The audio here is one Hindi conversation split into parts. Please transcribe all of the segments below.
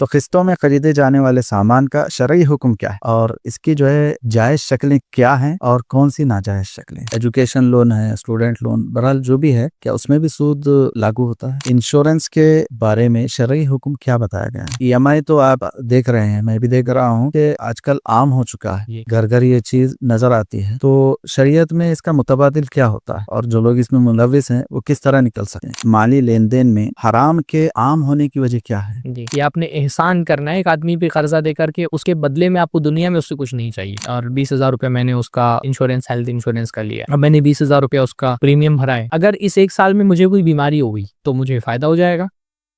तो किस्तों में खरीदे जाने वाले सामान का शरई हुक्म क्या है और इसकी जो है जायज़ शक्लें क्या हैं और कौन सी नाजायज़ शक्लें? एजुकेशन लोन है, स्टूडेंट लोन, बहरहाल जो भी है, क्या उसमें भी सूद लागू होता है? इंश्योरेंस के बारे में शरई हुक्म क्या बताया गया है? ईएमआई तो आप देख रहे हैं, मैं भी देख रहा हूँ कि आजकल आम हो चुका है, घर घर ये चीज नजर आती है। तो शरीयत में इसका मुतबादिल क्या होता है और जो लोग इसमें मुलविस हैं वो किस तरह निकल सकते हैं? माली लेन देन में हराम के आम होने की वजह क्या है? जी, ये आपने एहसान करना है एक आदमी पे कर्जा दे करके, उसके बदले में आपको दुनिया में उससे कुछ नहीं चाहिए। और 20,000 रुपया मैंने उसका इंश्योरेंस, हेल्थ इंश्योरेंस का लिया, अब मैंने 20,000 रुपया उसका प्रीमियम भरा है। अगर इस 1 साल में मुझे कोई बीमारी हो गई तो मुझे फायदा हो जाएगा।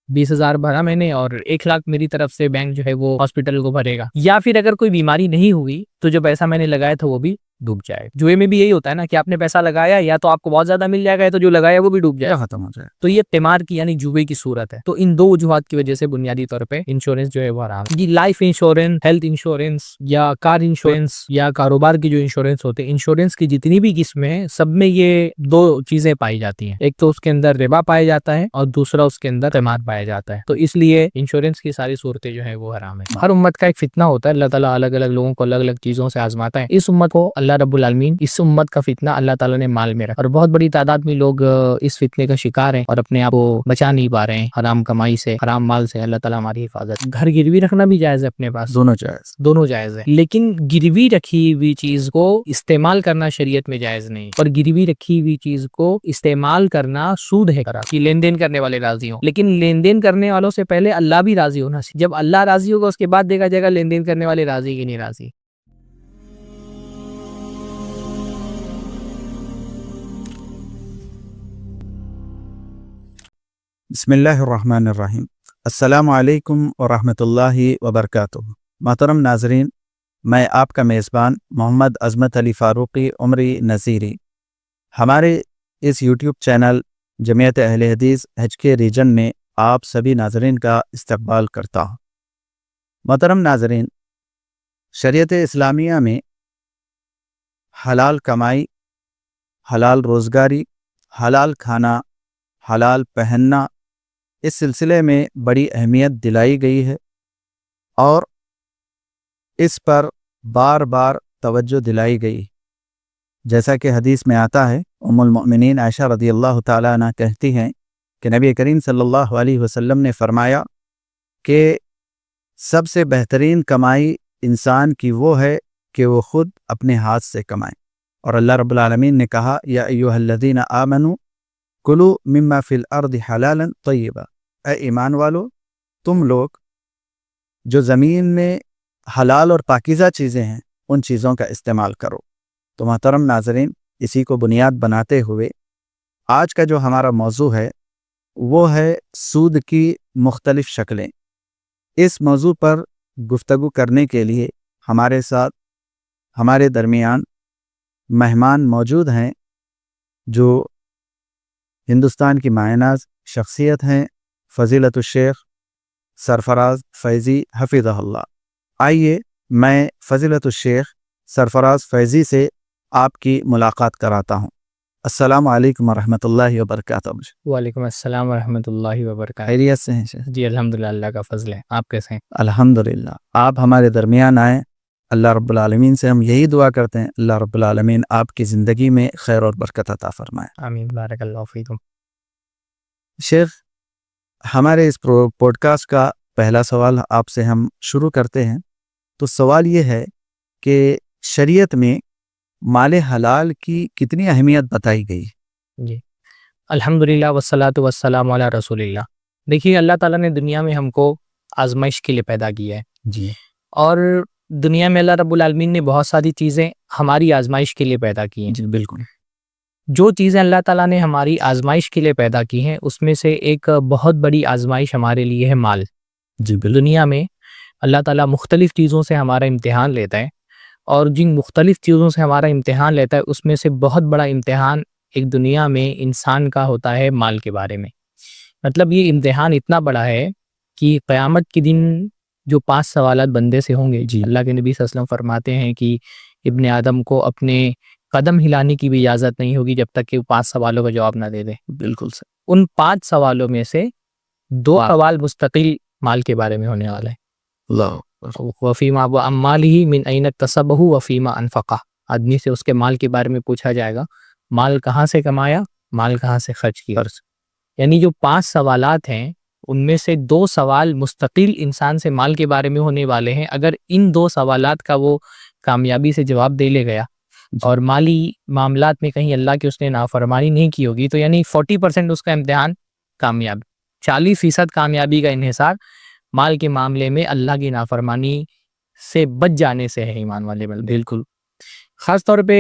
20,000 भरा मैंने और 1 लाख मेरी तरफ से बैंक जो है वो हॉस्पिटल को भरेगा। या फिर अगर कोई बीमारी नहीं हुई तो जो पैसा मैंने लगाया था वो भी डूब जाएगा। जुए में भी यही होता है ना कि आपने पैसा लगाया, या तो आपको बहुत ज्यादा मिल जाएगा, या तो जो लगाया वो भी डूब जाएगा, खत्म हो जाए। तो ये तिमार की यानी जुए की सूरत है। तो इन दो वजूहात की वजह से बुनियादी तौर पे इंश्योरेंस जो है वो हराम है। जी, लाइफ इंश्योरेंस, हेल्थ इंश्योरेंस या कार इंश्योरेंस या कारोबार की जो इंश्योरेंस होते हैं, इंश्योरेंस की जितनी भी किस्में हैं सब में ये दो चीजें पाई जाती हैं। एक तो उसके अंदर रिबा पाया जाता है और दूसरा उसके अंदर तिमार पाया जाता है। तो इसलिए इंश्योरेंस की सारी सूरतें जो है वो हराम है। हर उम्मत का एक फितना होता है, अल्लाह ताला अलग अलग लोगों को अलग अलग चीजों से आजमाता है। इस उम्मत को अल्लाह रब्बुल आलमीन, इस उम्मत का फितना अल्लाह ताला ने माल में रखा और बहुत बड़ी तादाद में लोग इस फितने का शिकार हैं और अपने आप को बचा नहीं पा रहे हैं हराम कमाई से, हराम माल से। अल्लाह ताला हमारी हिफाजत। घर गिरवी रखना भी जायज है अपने पास, दोनों जायज, दोनों जायज है, लेकिन गिरवी रखी हुई चीज को इस्तेमाल करना शरीयत में जायज नहीं। और गिरवी रखी हुई चीज को इस्तेमाल करना सूद है कि लेन देन करने वाले राजी हो, लेकिन लेन देन करने वालों से पहले अल्लाह भी राजी होना चाहिए। जब अल्लाह राजी होगा उसके बाद देखा जाएगा लेन देन करने वाले राजी की नहीं राजी। बिस्मिल्लाहिर्रहमानिर्रहीम। अस्सलामु अलैकुम व रहमतुल्लाहि व बरकातुहू। मोहतरम नाजरीन, मैं आपका मेज़बान मोहम्मद अज़मत अली फ़ारूक़ी उमरी नज़ीरी हमारे इस यूट्यूब चैनल जमीयत अहले हदीस HK रीजन में आप सभी नाजरीन का इस्तक़बाल करता हूँ। मोहतरम नाजरीन, शरीयत इस्लामिया में हलाल कमाई, हलाल रोज़गारी, हलाल खाना, हलाल पहनना, इस सिलसिले में बड़ी अहमियत दिलाई गई है और इस पर बार बार तवज्जो दिलाई गई। जैसा कि हदीस में आता है, उम्मुल मोमिनीन आयशा रज़ियल्लाहु ताला अन्हा कहती हैं कि नबी करीम सल्लल्लाहु अलैहि वसल्लम ने फरमाया कि सबसे बेहतरीन कमाई इंसान की वो है कि वो खुद अपने हाथ से कमाए। और अल्लाह रब्बुल आलमीन ने कहा, या अय्युहल्लज़ीना आमनू कुलू मिम्मा फिल अर्दि हलालन तय्यबा, ए ईमान वालो, तुम लोग जो ज़मीन में हलाल और पाकीज़ा चीज़ें हैं उन चीज़ों का इस्तेमाल करो। तो मोहतरम नाज़रीन, इसी को बुनियाद बनाते हुए आज का जो हमारा मौजू है वो है सूद की मुख्तलिफ शक्लें। इस मौजू पर गुफ्तगू करने के लिए हमारे साथ, हमारे दरमियान मेहमान मौजूद हैं जो हिंदुस्तान की मायनाज़ शख्सियत हैं, फ़ज़ीलतुश शेख सरफराज फैज़ी हफ़िज़हुल्लाह। आइए मैं फ़ज़ीलतुश शेख सरफराज फैज़ी से आपकी मुलाकात कराता हूँ। अस्सलामु अलैकुम वरहमतुल्लाहि वबरकातुहू। वालेकुम अस्सलाम वरहमतुल्लाहि वबरकातुहू। खैरियत से हैं शेख? जी अल्हम्दुलिल्लाह, अल्लाह का फजल है। आप कैसे हैं? अल्हम्दुलिल्लाह। आप हमारे दरमियान आए, अल्लाह रब्बुल आलमीन से हम यही दुआ करते हैं, अल्लाह रब्बुल आलमीन आपकी ज़िंदगी में खैर और बरकत अता फरमाए। आमीन, बारकल्लाहु फ़ीकुम। शेख, हमारे इस पॉडकास्ट का पहला सवाल आपसे हम शुरू करते हैं। तो सवाल ये है कि शरीयत में माले हलाल की कितनी अहमियत बताई गई? जी, अल्हम्दुलिल्लाह वस्सलातु वस्सलामु अला रसूलिल्लाह। देखिए, अल्लाह ताला ने दुनिया में हमको आज़माइश के लिए पैदा किया है जी और दुनिया में अल्लाह रब्बुल आलमीन ने बहुत सारी चीज़ें हमारी आज़माइश के लिए पैदा की हैं। जी बिल्कुल। जो चीज़ें अल्लाह ताला ने हमारी आज़माइश के लिए पैदा की हैं, उसमें से एक बहुत बड़ी आज़माइश हमारे लिए है माल। जी बिल्कुल। दुनिया में अल्लाह ताला मुख्तलिफ़ चीज़ों से हमारा इम्तिहान लेता है और जिन मुख्तलिफ़ चीज़ों से हमारा इम्तिहान लेता है उसमें से बहुत बड़ा इम्तिहान एक दुनिया में इंसान का होता है माल के बारे में। मतलब ये इम्तिहान इतना बड़ा है कि क़यामत के दिन जो 5 सवालात बंदे से होंगे, जी। अल्लाह के नबी सल्लल्लाहु अलैहि वसल्लम फरमाते हैं कि इब्ने आदम को अपने कदम हिलाने की भी इजाज़त नहीं होगी जब तक कि वो 5 सवालों का जवाब ना दे दे। बिल्कुल सही। उन 5 सवालों में से 2 सवाल मुस्तकिल माल के बारे में होने वाला है। अल्लाह। वफीमा व अम्मालिही मिन ऐन इक्तसबहु वफीमा अनफका। आदमी से उसके माल के बारे में पूछा जाएगा, माल कहाँ से कमाया, माल कहाँ से खर्च किया। यानी जो 5 सवालात हैं उनमें से 2 सवाल मुस्तकिल इंसान से माल के बारे में होने वाले हैं। अगर इन 2 सवालात का वो कामयाबी से जवाब दे ले गया और माली मामलात में कहीं अल्लाह की उसने नाफरमानी नहीं की होगी, तो यानी 40% उसका इम्तिहान कामयाब, 40% कामयाबी का इन्हिसार माल के मामले में अल्लाह की नाफरमानी से बच जाने से है। ईमान वाले बिल्कुल ख़ास तौर पे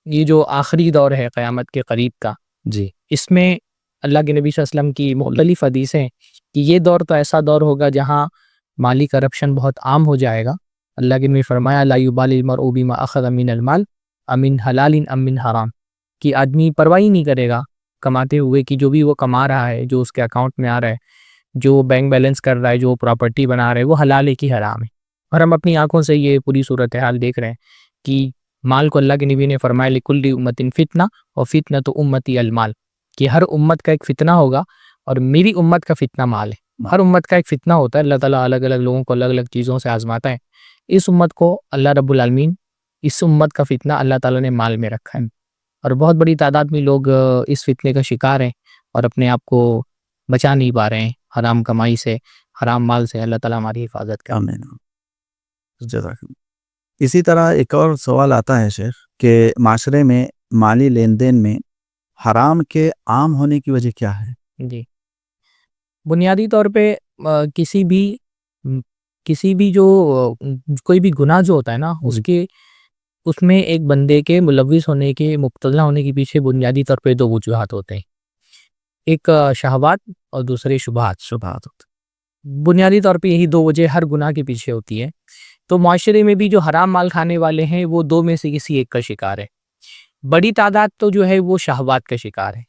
ये जो आखिरी दौर है क़यामत के करीब का, जी। इसमें अल्लाह के नबी सल्लल्लाहु अलैहि वसल्लम की मुख्तलिफ़ हदीसें कि ये दौर तो ऐसा दौर होगा जहाँ माली करप्शन बहुत आम हो जाएगा। अल्लाह के नबी फरमाया, ला युबालिल मरउ बिमा अख़ज़ मिनल माल अमिन हलालिन अम मिन हराम, कि आदमी परवाह ही नहीं करेगा कमाते हुए कि जो भी वो कमा रहा है, जो उसके अकाउंट में आ रहा है, जो बैंक बैलेंस कर रहा है, जो प्रॉपर्टी बना रहा है, वो हलाल है कि हराम है। और हम अपनी आंखों से ये पूरी सूरत हाल देख रहे हैं कि माल को अल्लाह के नबी ने फरमाया, लिकुल्ली उम्मतिन फितना और फितना तो उम्मती अलमाल, कि हर उम्मत का एक फितना होगा और मेरी उम्मत का फितना माल है। हर उम्मत का एक फितना होता है, अल्लाह ताला अलग अलग लोगों को अलग अलग चीज़ों से आजमाता है। इस उम्मत को अल्लाह रब्बुल आलमीन, इस उम्मत का फितना अल्लाह ताला ने माल में रखा है और बहुत बड़ी तादाद में लोग इस फितने का शिकार हैं और अपने आप को बचा नहीं पा रहे हैं हराम कमाई से, हराम माल से। अल्लाह ताला हमारी हिफाजत करे। आमीन। जज़ाकल्लाह। इसी तरह एक और सवाल आता है शेख कि माशरे में माली लेन देन में हराम के आम होने की वजह क्या है? जी, बुनियादी तौर पे किसी भी किसी भी जो कोई भी गुनाह जो होता है ना, उसके उसमें एक बंदे के मुलव्विस होने के, मुब्तला होने के पीछे बुनियादी तौर पे 2 वजूहात होते हैं। एक शहवात और दूसरे शुबहात। बुनियादी तौर पे यही 2 वजह हर गुनाह के पीछे होती है। तो माशरे में भी जो हराम माल खाने वाले हैं वो 2 में से किसी एक का शिकार है। बड़ी तादाद तो जो है वो शहवात का शिकार है।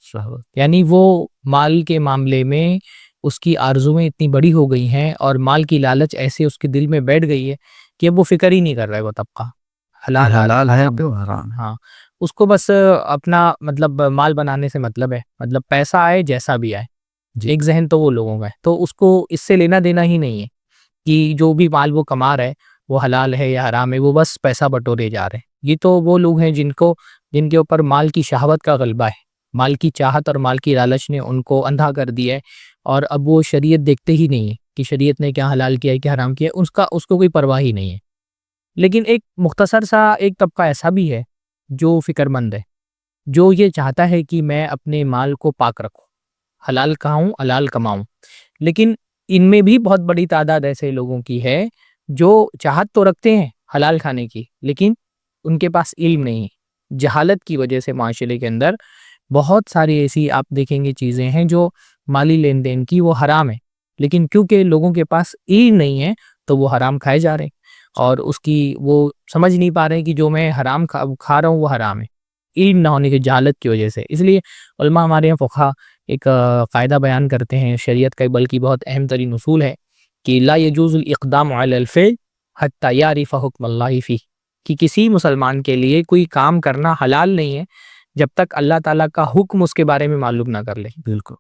यानी वो माल के मामले में उसकी आरज़ुएँ इतनी बड़ी हो गई हैं और माल की लालच ऐसे उसके दिल में बैठ गई है कि अब वो फ़िक्र ही नहीं कर रहा है वो तबका हलाल है अब हराम है। हाँ, उसको बस अपना मतलब माल बनाने से मतलब है, मतलब पैसा आए जैसा भी आए। जी। एक ज़हन तो वो लोगों का है, तो उसको इससे लेना देना ही नहीं है कि जो भी माल वो कमा रहा है वो हलाल है या हराम है, वो बस पैसा बटोरे जा रहे हैं। ये तो वो लोग हैं जिनके ऊपर माल की शहवत का गलबा है, माल की चाहत और माल की लालच ने उनको अंधा कर दिया है और अब वो शरीयत देखते ही नहीं है कि शरीयत ने क्या हलाल किया है, क्या हराम किया है, उसको कोई परवाह ही नहीं है। लेकिन एक मुख्तसर सा एक तबका ऐसा भी है जो फ़िक्रमंद है, जो ये चाहता है कि मैं अपने माल को पाक रखूँ, हलाल खाऊँ, हलाल कमाऊँ। लेकिन इनमें भी बहुत बड़ी तादाद ऐसे लोगों की है जो चाहत तो रखते हैं हलाल खाने की, लेकिन उनके पास इल्म नहीं है। जहालत की वजह से माशरे के अंदर बहुत सारी ऐसी आप देखेंगे चीज़ें हैं जो माली लेन देन की वो हराम है, लेकिन क्योंकि लोगों के पास इल्म नहीं है तो वो हराम खाए जा रहे हैं और उसकी वो समझ नहीं पा रहे हैं कि जो मैं हराम खा रहा हूँ वो हराम है, इल्म ना होने की जहालत की वजह से। इसलिए उलमा हमारे यहाँ फ़ुक़हा एक क़ायदा बयान करते हैं शरीयत का, बल्कि बहुत अहम तरीन उसूल है कि ला यजूज़ुल इक़दाम अलल फ़िअल हत्ता यारिफ़ हुक्मल्लाहि फ़ीह, कि किसी मुसलमान के लिए कोई काम करना हलाल नहीं है जब तक अल्लाह ताला का हुक्म उसके बारे में मालूम ना कर ले। बिल्कुल।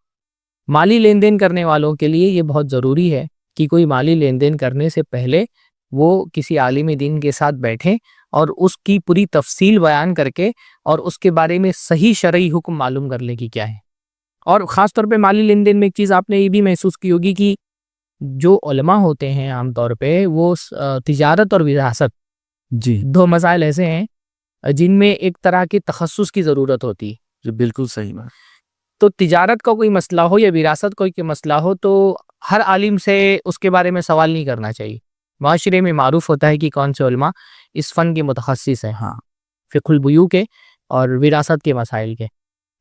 माली लेन देन करने वालों के लिए ये बहुत ज़रूरी है कि कोई माली लेन देन करने से पहले वो किसी आलिम दीन के साथ बैठें और उसकी पूरी तफसील बयान करके और उसके बारे में सही शरई हुक्म मालूम कर लें कि क्या है। और ख़ास तौर पे माली लेन देन में एक चीज़ आपने ये भी महसूस की होगी कि जो उलमा होते हैं आम तौर पे वो तिजारत और विरासत, जी। 2 मसाइल ऐसे हैं जिनमें एक तरह की तखस्सुस की ज़रूरत होती है। जी, बिल्कुल सही बात। तो तिजारत का कोई मसला हो या विरासत कोई के मसला हो तो हर आलिम से उसके बारे में सवाल नहीं करना चाहिए। माशरे में मारूफ होता है कि कौन से उलमा इस फ़न के मुतखस्सिस हैं, हाँ। फ़िक़्हुल बुयू के और विरासत के मसाइल के।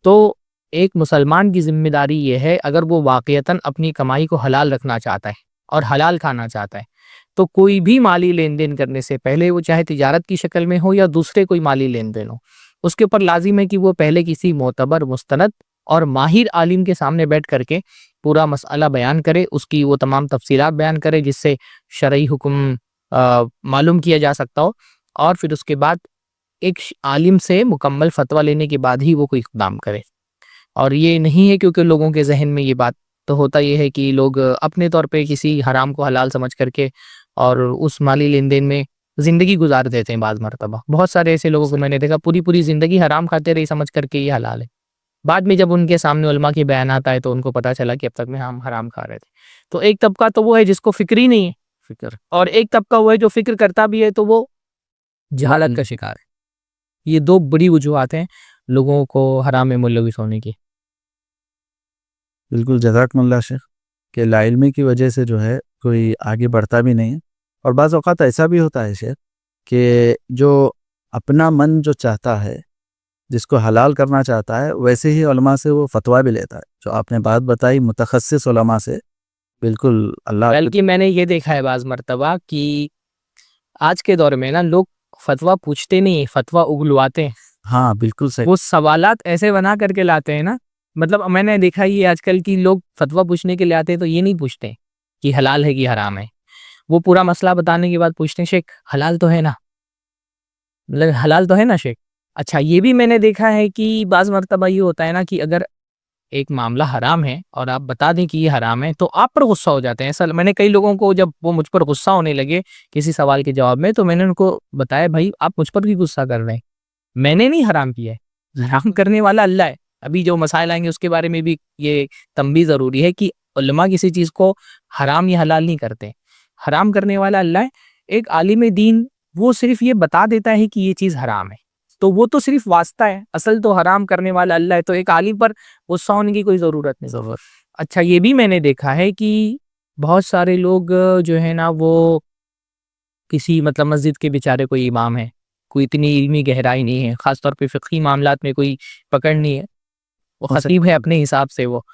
तो एक मुसलमान की ज़िम्मेदारी ये है, अगर वो वाक़ईतन अपनी कमाई को हलाल रखना चाहता है और हलाल खाना चाहता है, तो कोई भी माली लेन-देन करने से पहले, वो चाहे तिजारत की शक्ल में हो या दूसरे कोई माली लेन-देन हो, उसके ऊपर लाज़िम है कि वो पहले किसी मोतबर, मुस्तनद और माहिर आलिम के सामने बैठ करके पूरा मसला बयान करे, उसकी वो तमाम तफ़सीलात बयान करे जिससे शरई हुक्म मालूम किया जा सकता हो, और फिर उसके बाद एक आलिम से मुकम्मल फ़तवा लेने के बाद ही वो कोई इक़दाम करे। और ये नहीं है क्योंकि लोगों के ज़हन में ये बात तो होता ये है कि लोग अपने तौर पे किसी हराम को हलाल समझ करके और उस माली लेन-देन में ज़िंदगी गुज़ार देते हैं बाज़ मर्तबा। बहुत सारे ऐसे लोगों को मैंने देखा पूरी-पूरी ज़िंदगी हराम खाते रहे समझ करके ये हलाल है। बाद में जब उनके सामने उलमा की बयानात आए तो उनको पता चला कि अब तक में हम हराम खा रहे थे। तो एक तबका तो वो है जिसको फ़िक्र ही नहीं है, फ़िक्र, और एक तबका वो है जो फ़िक्र करता भी है तो वो जहालत का शिकार है। ये 2 बड़ी वजूहात हैं लोगों को हराम में मुलविस होने की। बिल्कुल जज़ाकमुल्लाह शेख कि लाइल्मी की वजह से जो है कोई आगे बढ़ता भी नहीं है। और बाज़ औक़ात ऐसा भी होता है शेख कि जो अपना मन जो चाहता है, जिसको हलाल करना चाहता है, वैसे ही उलमा से वो फ़तवा भी लेता है। जो आपने बात बताई मुतख़स्सिस उलमा से, बिल्कुल अल्लाह आपकी। बल्कि मैंने ये देखा है बाज़ मर्तबा कि आज के दौर में ना लोग फ़तवा पूछते नहीं, फ़तवा उगलवाते हैं। हाँ, बिल्कुल सही। वो सवालात ऐसे बना करके लाते हैं ना, मतलब मैंने देखा ये आजकल की लोग फ़तवा पूछने के लिए आते हैं तो ये नहीं पूछते कि हलाल है कि हराम है। वो पूरा मसला बताने के बाद पूछते हैं शेख हलाल तो है ना? मतलब हलाल तो है ना शेख? अच्छा ये भी मैंने देखा है कि बाज़ मर्तबा ये होता है ना कि अगर एक मामला हराम है और आप बता दें कि ये हराम है तो आप पर गुस्सा हो जाते हैं। ऐसा मैंने कई लोगों को जब वो मुझ पर गुस्सा होने लगे किसी सवाल के जवाब में तो मैंने उनको बताया भाई आप मुझ पर भी गुस्सा कर रहे हैं। मैंने नहीं हराम किया है, हराम करने वाला अल्लाह है। अभी जो मसाइल आएँगे उसके बारे में भी ये तंबीह ज़रूरी है कि उलमा किसी चीज़ को हराम या हलाल नहीं करते। हराम करने वाला अल्लाह है। एक आलिम दीन वो सिर्फ़ ये बता देता है कि ये चीज़ हराम है। तो वो तो सिर्फ़ वास्ता है, असल तो हराम करने वाला अल्लाह है। तो एक आलिम पर गुस्सा होने की कोई ज़रूरत नहीं। ज़रूर। अच्छा ये भी मैंने देखा है कि बहुत सारे लोग जो है ना वो किसी मतलब मस्जिद के बेचारे कोई इमाम है, कोई इतनी इल्मी गहराई नहीं है, ख़ास तौर पे फ़िक़ही मामलात में कोई पकड़ नहीं है, वो कौन सा? ख़तीब है अपने हिसाब से वो,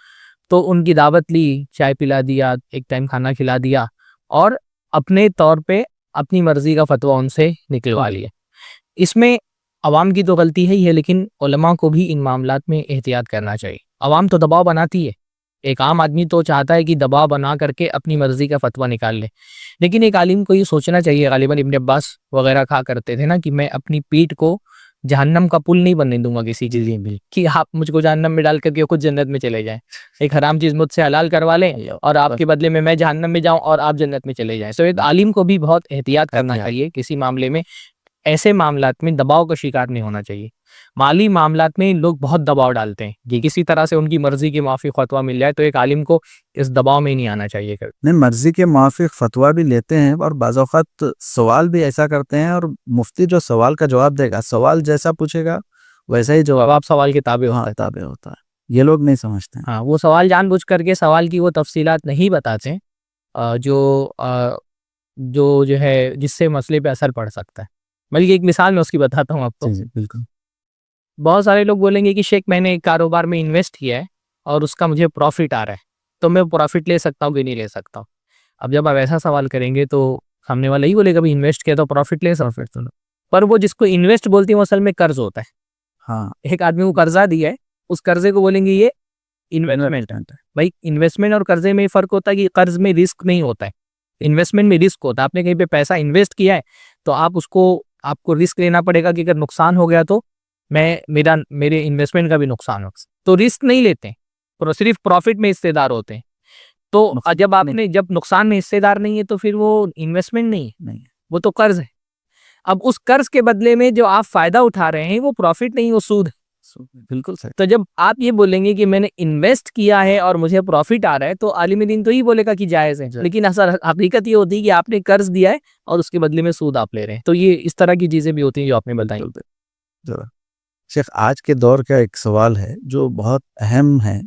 तो उनकी दावत ली, चाय पिला दिया, एक टाइम खाना खिला दिया और अपने तौर पे अपनी मर्ज़ी का फ़तवा उनसे निकलवा लिया। इसमें अवाम की तो गलती है ही है लेकिन उलमा को भी इन मामलात में एहतियात करना चाहिए। अवाम तो दबाव बनाती है। एक आम आदमी तो चाहता है कि दबाव बना करके अपनी मर्ज़ी का फ़तवा निकाल ले। लेकिन एक आलिम को ये सोचना चाहिए, गालिबन इब्न अब्बास वग़ैरह कहा करते थे ना कि मैं अपनी पीठ को जहन्नम का पुल नहीं बनने दूँगा किसी चीज़ के लिए कि आप मुझको जहन्नम में डाल करके खुद जन्नत में चले जाएँ। एक हराम चीज़ मुझसे हलाल करवा लें और आपके बदले में मैं जहन्नम में जाऊँ और आप जन्नत में चले जाएँ। सो एक आलिम को भी बहुत एहतियात करना चाहिए किसी मामले में। ऐसे मामलात में दबाव का शिकार नहीं होना चाहिए। माली मामलात में लोग बहुत दबाव डालते हैं कि किसी तरह से उनकी मर्ज़ी के मुआफ़िक फ़तवा मिल जाए, तो एक आलिम को इस दबाव में नहीं आना चाहिए कभी। नहीं, मर्ज़ी के मुआफ़िक फ़तवा भी लेते हैं और बाज़ औक़ात सवाल भी ऐसा करते हैं, और मुफ्ती जो सवाल का जवाब देगा, सवाल जैसा पूछेगा वैसा ही जवाब जवाब सवाल के ताबे हाँ, होता है। ताबे होता है। ये लोग नहीं समझते हैं। हाँ, वो सवाल जानबूझ करके सवाल की वो तफ़सीलात नहीं बताते हैं जो है जिससे मसले पे असर पड़ सकता है। बल्कि एक मिसाल मैं उसकी बताता हूँ आपको। जी, जी, बिल्कुल। बहुत सारे लोग बोलेंगे कि शेख मैंने एक कारोबार में इन्वेस्ट किया है और उसका मुझे प्रॉफ़िट आ रहा है, तो मैं प्रॉफ़िट ले सकता हूँ कि नहीं ले सकता हूँ? अब जब आप ऐसा सवाल करेंगे तो सामने वाला ही बोलेगा भाई इन्वेस्ट किया तो प्रॉफ़िट ले प्रॉफ़िट तो पर वो जिसको इन्वेस्ट बोलते हैं वो असल में कर्ज़ होता है। हाँ, एक आदमी को कर्ज़ा दिया है, उस कर्ज़े को बोलेंगे ये इन्वेस्टमेंट है। इन्वेस्टमेंट है। भाई इन्वेस्टमेंट और कर्ज़े में फ़र्क होता है कि कर्ज़ में रिस्क नहीं होता है। इन्वेस्टमेंट में रिस्क होता है। आपने कहीं पे पैसा इन्वेस्ट किया है, तो आपको रिस्क लेना पड़ेगा कि अगर नुकसान हो गया तो मेरे इन्वेस्टमेंट का भी नुकसान हो। तो रिस्क नहीं लेते हैं, सिर्फ़ प्रॉफ़िट में हिस्सेदार होते हैं। तो जब नुकसान में हिस्सेदार नहीं है तो फिर वो इन्वेस्टमेंट नहीं है, नहीं, वो तो कर्ज़ है। अब उस कर्ज़ के बदले में जो आप फ़ायदा उठा रहे हैं वो प्रॉफ़िट नहीं, वो सूद है। बिल्कुल सही। तो जब आप ये बोलेंगे कि मैंने इन्वेस्ट किया है और मुझे प्रॉफ़िट आ रहा है, तो आलिम दीन तो ही बोलेगा कि जायज़ है। लेकिन असल हकीकत ये होती है कि आपने कर्ज़ दिया है और उसके बदले में सूद आप ले रहे हैं। तो ये इस तरह की चीज़ें भी होती हैं जो आपने बताई। बिल्कुल, ज़रा शेख, आज के दौर का एक सवाल है जो बहुत अहम है,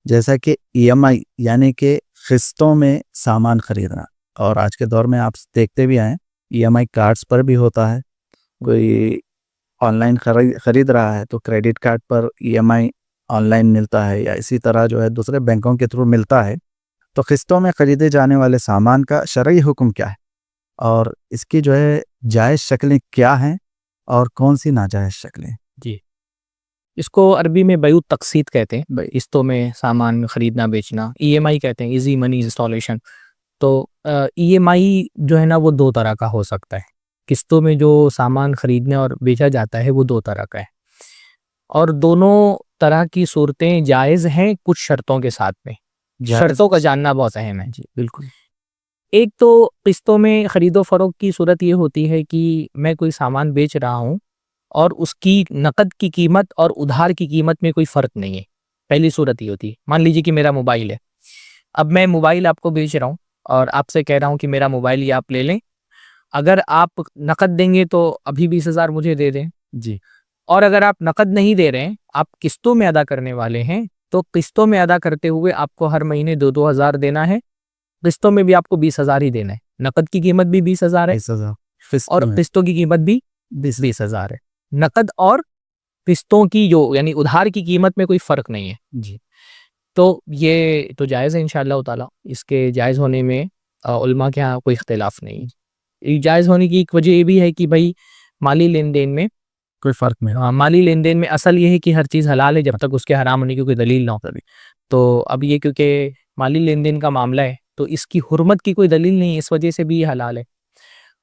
जैसा कि ईएमआई यानी कि किस्तों में सामान खरीदना। और आज के दौर में आप देखते भी आए, ईएमआई कार्ड्स पर भी होता है। कोई ऑनलाइन खरीद रहा है तो क्रेडिट कार्ड पर ईएमआई ऑनलाइन मिलता है, या इसी तरह जो है दूसरे बैंकों के थ्रू मिलता है। तो किस्तों में खरीदे जाने वाले सामान का शरई हुक्म क्या है, और इसकी जो है जायज़ शक्लें क्या हैं और कौन सी नाजायज़ शक्लें? जी। इसको अरबी में बयू तक़सीद कहते हैं, किस्तों में सामान खरीदना बेचना। ईएमआई कहते हैं, ईज़ी मनी इंस्टॉलेशन। तो ईएमआई जो है ना वो 2 तरह का हो सकता है। किस्तों में जो सामान खरीदने और बेचा जाता है वो 2 तरह का है। और दोनों तरह की सूरतें जायज़ हैं कुछ शर्तों के साथ में। शर्तों का जानना बहुत अहम है। जी बिल्कुल। एक तो किस्तों में खरीदो फरोख्त की सूरत ये होती है कि मैं कोई सामान बेच रहा हूँ और उसकी नकद की कीमत और उधार की कीमत में कोई फ़र्क नहीं है। पहली सूरत ये होती है। मान लीजिए कि मेरा मोबाइल है, अब मैं मोबाइल आपको बेच रहा हूँ और आपसे कह रहा हूँ कि मेरा मोबाइल ये आप ले लें। अगर आप नकद देंगे तो अभी 20,000 मुझे दे दें, जी और अगर आप नकद नहीं दे रहे हैं, आप किस्तों में अदा करने वाले हैं, तो किस्तों में अदा करते हुए आपको हर महीने 2-2 हज़ार देना है। किस्तों में भी आपको 20,000 ही देना है। नकद की कीमत भी 20,000 है 20,000 किस्त और में। किस्तों की कीमत भी 20,000 है। नकद और किस्तों की जो यानी उधार की कीमत में कोई फ़र्क नहीं है। जी तो ये तो जायज़ है इंशाअल्लाह ताला। इसके जायज़ होने में उलमा के यहाँ कोई इख्तिलाफ़ नहीं है। ये जायज़ होने की एक वजह ये भी है कि भई माली लेन-देन में कोई फ़र्क नहीं। माली लेन-देन में असल ये है कि हर चीज़ हलाल है जब तक उसके हराम होने की कोई दलील ना हो। तो अब ये क्योंकि माली लेन-देन का मामला है, तो इसकी हुर्मत की कोई दलील नहीं है, इस वजह से भी ये हलाल है।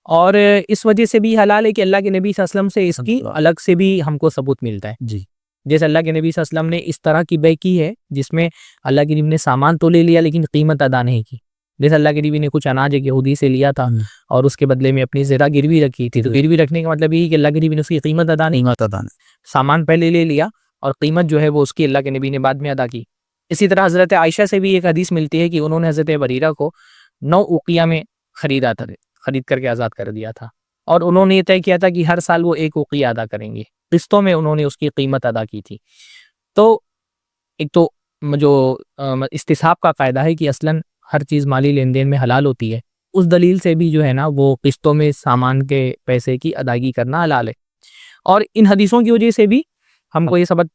और इस वजह से भी हलाल है कि अल्लाह के नबी सल्लल्लाहु अलैहि वसल्लम से इसकी अलग से भी हमको सबूत मिलता है। जी जैसे अल्लाह के नबी सल्लल्लाहु अलैहि वसल्लम ने इस तरह की बै की है जिसमें अल्लाह के नबी ने सामान तो ले लिया लेकिन कीमत अदा नहीं की। जैसे अल्लाह के नबी ने कुछ अनाज एक यहूदी से लिया था और उसके बदले में अपनी ज़रा गिरवी रखी थी। तो गिरवी रखने का मतलब ये है कि अल्लाह के नबी ने उसकी कीमत अदा नहीं, सामान पहले ले लिया और कीमत जो है वो उसकी अल्लाह के नबी ने बाद में अदा की। इसी तरह हज़रत आयशा से भी एक हदीस मिलती है कि उन्होंने हज़रत बरीरा को 9 उक़िया में खरीद करके आज़ाद कर दिया था और उन्होंने ये तय किया था कि हर साल वो 1 उक़िया अदा करेंगे। किस्तों में उन्होंने उसकी कीमत अदा की थी। तो एक तो जो इस्तिसाब का क़ायदा है कि असलन हर चीज़ माली लेन-देन में हलाल होती है। उस दलील से भी जो है ना वो किस्तों में सामान के पैसे की अदायगी करना हलाल है। और इन हदीसों की वजह से भी हमको ये सबक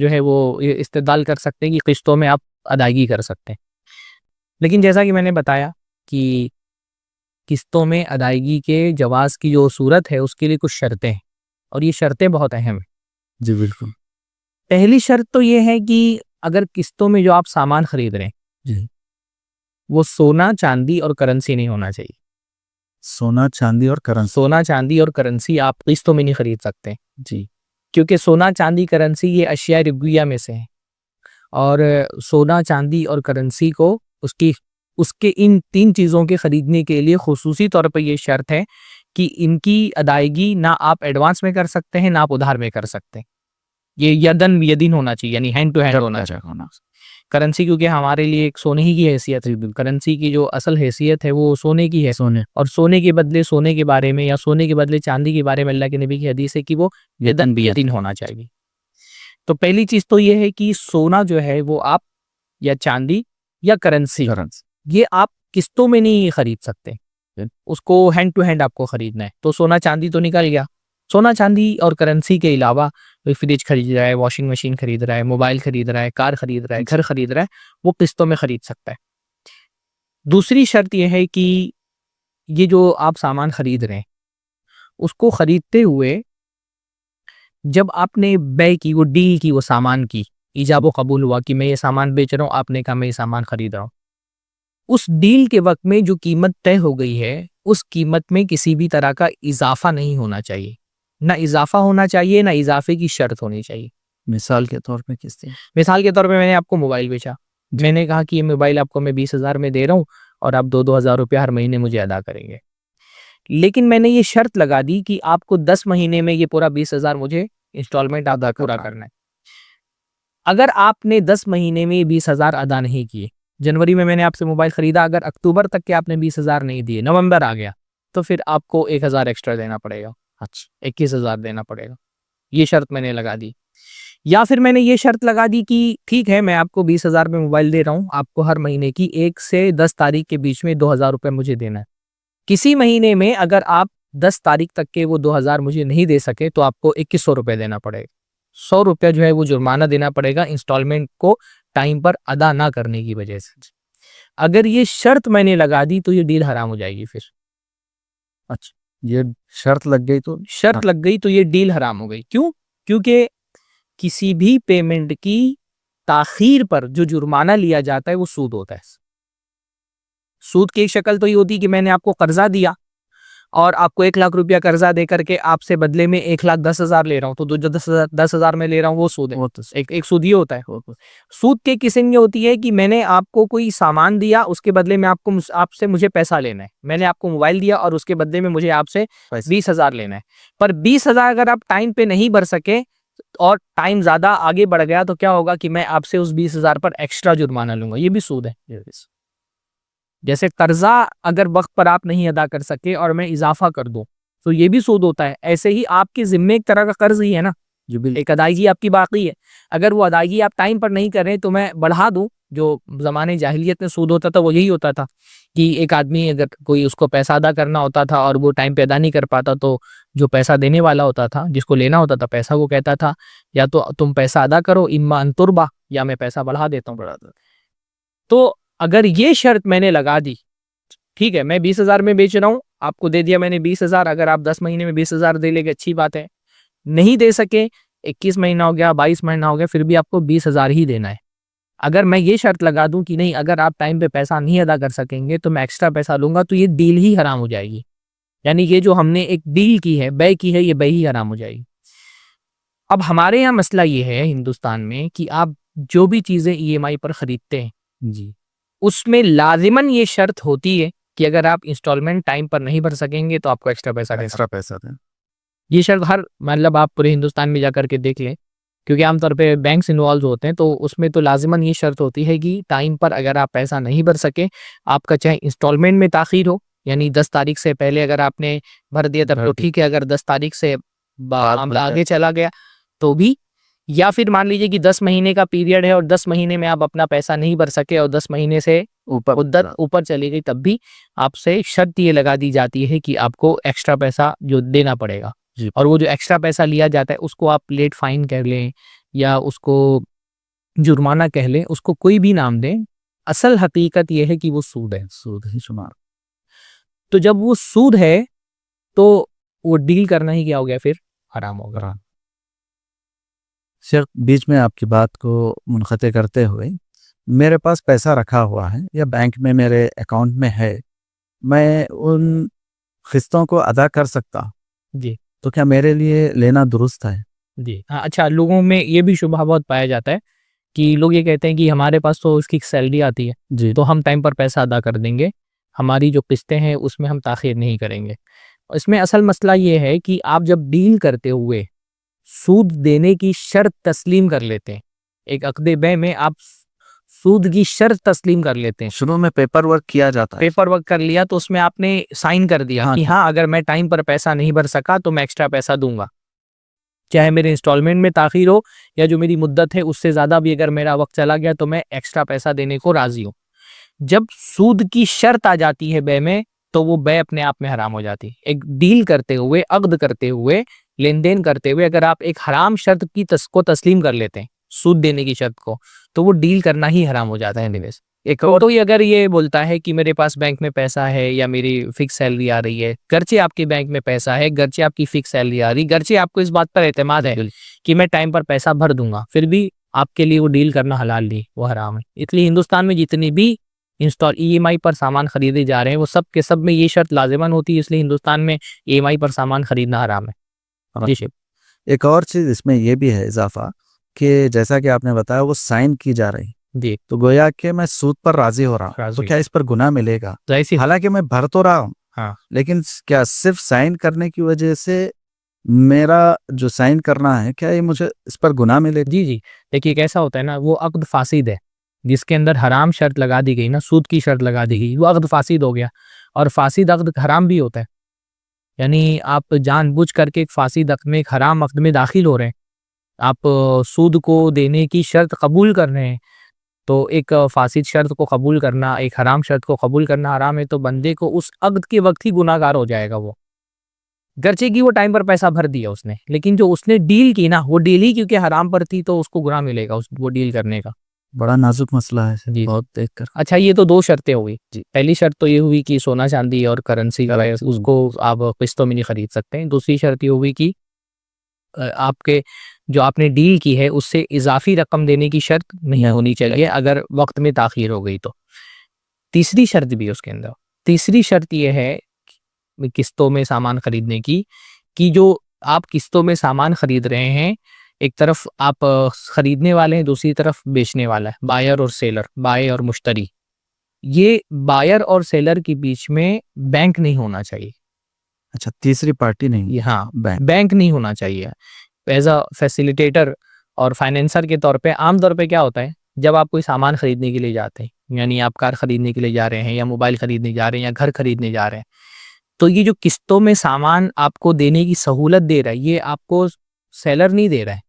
जो है वो ये इस्तेदलाल कर सकते हैं कि किस्तों में आप अदायगी कर सकते हैं। लेकिन जैसा कि मैंने बताया कि किस्तों में अदायगी के जवाज़ की जो सूरत है उसके लिए कुछ शर्तें हैं और ये शर्तें बहुत अहम हैं। जी बिल्कुल। पहली शर्त तो ये है कि अगर किस्तों में जो आप सामान खरीद रहे हैं, जी वो सोना, चांदी और करेंसी नहीं होना चाहिए। सोना, चांदी और करेंसी। सोना, चांदी और करेंसी आप किस्तों में नहीं खरीद सकते, जी क्योंकि सोना, चांदी, करेंसी ये अशिया रिबविया में से हैं और सोना, चांदी और करेंसी को उसके इन 3 चीज़ों के खरीदने के लिए खुसूसी तौर पे ये शर्त है कि इनकी अदायगी ना आप एडवांस में कर सकते हैं, ना आप उधार में कर सकते हैं। ये यदन बियदिन होना चाहिए, यानी हैंड टू हैंड होना चाहिए। करेंसी क्योंकि हमारे लिए एक सोने ही की हैसियत है। करेंसी की जो असल हैसियत है वो सोने की है। सोने और सोने के बदले सोने के बारे में या सोने के बदले चांदी के बारे में अल्लाह के नबी की हदीस है कि वो यदन बियदिन होना चाहिए। तो पहली चीज़ तो ये है कि सोना जो है वो आप या चांदी या करेंसी ये आप किस्तों में नहीं खरीद सकते, उसको हैंड टू हैंड आपको खरीदना है। तो सोना चांदी तो निकल गया। सोना चांदी और करेंसी के अलावा कोई फ्रिज खरीद रहा है, वॉशिंग मशीन खरीद रहा है, मोबाइल खरीद रहा है, कार खरीद रहा है, घर खरीद रहा है, वो किस्तों में खरीद सकता है। दूसरी शर्त यह है कि ये जो आप सामान खरीद रहे हैं उसको खरीदते हुए जब आपने बै की, वो डील की, वो सामान की ईजाब व कबूल हुआ कि मैं ये सामान बेच रहा हूँ, आपने कहा मैं ये सामान खरीद रहा हूँ, उस डील के वक्त में जो कीमत तय हो गई है उस कीमत में किसी भी तरह का इजाफा नहीं होना चाहिए। ना इजाफा होना चाहिए, ना इजाफे की शर्त होनी चाहिए। मिसाल के तौर पे किस तरह? मिसाल के तौर पे मैंने आपको मोबाइल बेचा, मैंने कहा कि ये मोबाइल आपको मैं 20,000 में दे रहा हूँ और आप 2-2 हज़ार रुपया हर महीने मुझे अदा करेंगे। लेकिन मैंने ये शर्त लगा दी कि आपको 10 महीने में ये पूरा 20,000 मुझे इंस्टॉलमेंट अदा पूरा करना है। अगर आपने 10 महीने में 20,000 अदा नहीं किए, जनवरी में मैंने आपसे मोबाइल खरीदा, अगर अक्टूबर तक के आपने 20,000 नहीं दिए, नवंबर आ गया, तो फिर आपको 1,000 एक्स्ट्रा देना पड़ेगा। अच्छा, 21,000 देना पड़ेगा। ये शर्त मैंने लगा दी। या फिर मैंने ये शर्त लगा दी कि ठीक है, मैं आपको 20,000 में मोबाइल दे रहा हूँ, आपको हर महीने की 1 से 10 तारीख के बीच में 2,000 रुपये मुझे देना है। किसी महीने में अगर आप 10 तारीख तक के वो 2,000 मुझे नहीं दे सके तो आपको 2,100 रुपये देना पड़ेगा। 100 रुपया जो है वो जुर्माना देना पड़ेगा इंस्टॉलमेंट को टाइम पर अदा ना करने की वजह से। अगर ये शर्त मैंने लगा दी तो ये डील हराम हो जाएगी फिर। अच्छा, ये शर्त लग गई तो? शर्त लग गई तो ये डील हराम हो गई। क्यों? क्योंकि किसी भी पेमेंट की ताखीर पर जो जुर्माना लिया जाता है वो सूद होता है। सूद की एक शक्ल तो ये होती है कि मैंने आपको कर्जा दिया और आपको 1 लाख रुपया कर्जा दे करके आपसे बदले में 1,10,000 ले रहा हूँ, तो जो 10,000 में ले रहा हूँ वो सूद है। वो तो एक सूद ये होता है। सूद के किस्म ये होती है कि मैंने आपको कोई सामान दिया, उसके बदले में आपसे मुझे पैसा लेना है। मैंने आपको मोबाइल दिया और उसके बदले में मुझे आपसे 20,000 लेना है। पर 20,000 अगर आप टाइम पे नहीं भर सके और टाइम ज्यादा आगे बढ़ गया तो क्या होगा कि मैं आपसे उस 20,000 पर एक्स्ट्रा जुर्माना लूंगा। ये भी सूद है। जैसे कर्जा अगर वक्त पर आप नहीं अदा कर सके और मैं इजाफा कर दूं तो ये भी सूद होता है। ऐसे ही आपके जिम्मे एक तरह का कर्ज ही है ना, जो भी एक अदायगी आपकी बाकी है, अगर वो अदायगी आप टाइम पर नहीं कर रहे तो मैं बढ़ा दूं। जो जमाने जाहिलियत में सूद होता था वो यही होता था कि एक आदमी अगर कोई उसको पैसा अदा करना होता था और वो टाइम पे अदा नहीं कर पाता तो जो पैसा देने वाला होता था, जिसको लेना होता था पैसा, वो कहता था या तो तुम पैसा अदा करो इम्मा अंतुरबा, या मैं पैसा बढ़ा देता हूँ। तो अगर ये शर्त मैंने लगा दी, ठीक है मैं 20,000 में बेच रहा हूँ, आपको दे दिया मैंने 20,000, अगर आप 10 महीने में 20,000 दे लेंगे अच्छी बात है। नहीं दे सके, 21 महीना हो गया, 22 महीना हो गया, फिर भी आपको 20,000 ही देना है। अगर मैं ये शर्त लगा दूं कि नहीं, अगर आप टाइम पे पैसा नहीं अदा कर सकेंगे तो मैं एक्स्ट्रा पैसा लूंगा, तो ये डील ही हराम हो जाएगी। यानी ये जो हमने एक डील की है, बै की है, ये बै ही हराम हो जाएगी। अब हमारे यहाँ मसला ये है हिंदुस्तान में कि आप जो भी चीजें ईएमआई पर खरीदते हैं जी, उसमें लाजिमन ये शर्त होती है कि अगर आप इंस्टॉलमेंट टाइम पर नहीं भर सकेंगे तो आपको एक्स्ट्रा पैसा देना। एक्स्ट्रा पैसा दें। ये शर्त हर, मतलब आप पूरे हिंदुस्तान में जाकर के देख लें, क्योंकि आमतौर पे बैंक्स इन्वॉल्व होते हैं, तो उसमें तो लाजिमन ये शर्त होती है कि टाइम पर अगर आप पैसा नहीं भर सके, आपका चाहे इंस्टॉलमेंट में ताखीर हो, यानी 10 तारीख से पहले अगर आपने भर दिया तब तो ठीक है, अगर 10 तारीख से आगे चला गया तो भी, या फिर मान लीजिए कि 10 महीने का पीरियड है और 10 महीने में आप अपना पैसा नहीं भर सके और 10 महीने से मुद्दत ऊपर चली गई, तब भी आपसे शर्त ये लगा दी जाती है कि आपको एक्स्ट्रा पैसा जो देना पड़ेगा। और वो जो एक्स्ट्रा पैसा लिया जाता है उसको आप लेट फाइन कह लें या उसको जुर्माना कह लें, उसको कोई भी नाम दें, असल हकीकत यह है कि वो सूद है। सूद ही शुमार। तो जब वो सूद है तो वो डील करना ही क्या हो गया, फिर हराम हो गया। शेख, बीच में आपकी बात को मुनक़ते करते हुए, मेरे पास पैसा रखा हुआ है या बैंक में मेरे अकाउंट में है, मैं उन किस्तों को अदा कर सकता, जी तो क्या मेरे लिए लेना दुरुस्त है? जी हाँ। अच्छा, लोगों में ये भी शुबहा बहुत पाया जाता है कि लोग ये कहते हैं कि हमारे पास तो उसकी सैलरी आती है जी, तो हम टाइम पर पैसा अदा कर देंगे, हमारी जो किस्तें हैं उसमें हम ताख़ीर नहीं करेंगे। इसमें असल मसला ये है कि आप जब डील करते हुए सूद देने की शर्त तस्लीम कर लेते हैं, एक अक़्द बै में आप सूद की शर्त तस्लीम कर लेते हैं, शुरू में पेपर वर्क किया जाता है। पेपर वर्क कर लिया तो उसमें आपने साइन कर दिया हाँ, कि हाँ अगर मैं टाइम पर पैसा नहीं भर सका तो मैं एक्स्ट्रा पैसा दूंगा, चाहे मेरे इंस्टॉलमेंट में ताख़ीर हो या जो मेरी मुद्दत है उससे ज़्यादा भी अगर मेरा वक्त चला गया तो मैं एक्स्ट्रा पैसा देने को राज़ी हूँ। जब सूद की शर्त आ जाती है बै में तो वो बै अपने आप में हराम हो जाती है। एक डील करते हुए, अक़्द करते हुए, लेन देन करते हुए अगर आप एक हराम शर्त की को तस्लीम कर लेते हैं, सूद देने की शर्त को, तो वो डील करना ही हराम हो जाता है निवेश। एक और तो ये अगर ये बोलता है कि मेरे पास बैंक में पैसा है या मेरी फिक्स सैलरी आ रही है, गर्चे आपके बैंक में पैसा है, गर्चे आपकी फिक्स सैलरी आ रही, गर्चे आपको इस बात पर एतमाद है कि मैं टाइम पर पैसा भर दूंगा, फिर भी आपके लिए वो डील करना हलाल नहीं, वो हराम है। इसलिए हिंदुस्तान में जितनी भी ईएमआई पर सामान खरीदे जा रहे हैं वो सब के सब में ये शर्त लाजिमन होती है, इसलिए हिंदुस्तान में ईएमआई पर सामान खरीदना हराम है। जी शेख। एक और चीज़ इसमें यह भी है इजाफा कि जैसा कि आपने बताया वो साइन की जा रही, जी तो गोया कि मैं सूद पर राजी हो रहा हूँ, तो राज़ी। क्या इस पर गुनाह मिलेगा? जाहिर सी हालांकि मैं भर तो रहा हूँ, हाँ लेकिन क्या सिर्फ साइन करने की वजह से मेरा जो साइन करना है, क्या ये मुझे इस पर गुनाह मिलेगा? जी जी। देखिए कैसा होता है ना, वो अक़्द फासिद है जिसके अंदर हराम शर्त लगा दी गई ना, सूद की शर्त लगा दी गई, वो अक़्द फासिद हो गया। और फासिद अक़्द हराम भी होता है, यानी आप जानबूझ करके एक फासिद अक़्द में, एक हराम अक़्द में दाखिल हो रहे हैं, आप सूद को देने की शर्त कबूल कर रहे हैं, तो एक फासिद शर्त को कबूल करना, एक हराम शर्त को कबूल करना हराम है, तो बंदे को उस अक़्द के वक्त ही गुनाहगार हो जाएगा वो, गर्चे की वो टाइम पर पैसा भर दिया उसने, लेकिन जो उसने डील की ना वो डील ही क्योंकि हराम पर थी तो उसको गुनाह मिलेगा उस वो डील करने का। बड़ा नाजुक मसला है जी। बहुत देखकर। अच्छा, ये तो 2 शर्तें हो गई जी। पहली शर्त तो ये हुई कि सोना चांदी और करेंसी का उसको आप किस्तों में नहीं खरीद सकते हैं। दूसरी शर्त ये हुई कि आपके जो आपने डील की है उससे इजाफी रकम देने की शर्त नहीं होनी चाहिए अगर वक्त में ताखीर हो गई तो। तीसरी शर्त भी उसके अंदर, तीसरी शर्त ये है किस्तों में सामान खरीदने की, कि जो आप किस्तों में सामान खरीद रहे हैं, एक तरफ आप खरीदने वाले हैं, दूसरी तरफ बेचने वाला है, बायर और सेलर, बाय और मुश्तरी। ये बायर और सेलर के बीच में बैंक नहीं होना चाहिए। अच्छा, तीसरी पार्टी नहीं, हाँ, बैंक। बैंक नहीं होना चाहिए। एज अ फैसिलिटेटर और फाइनेंसर के तौर पे आमतौर पे क्या होता है, जब आप कोई सामान खरीदने के लिए जाते हैं, यानी आप कार खरीदने के लिए जा रहे हैं या मोबाइल खरीदने जा रहे हैं या घर खरीदने जा रहे हैं, तो ये जो किस्तों में सामान आपको देने की सहूलत दे रहा है, ये आपको सेलर नहीं दे रहा है,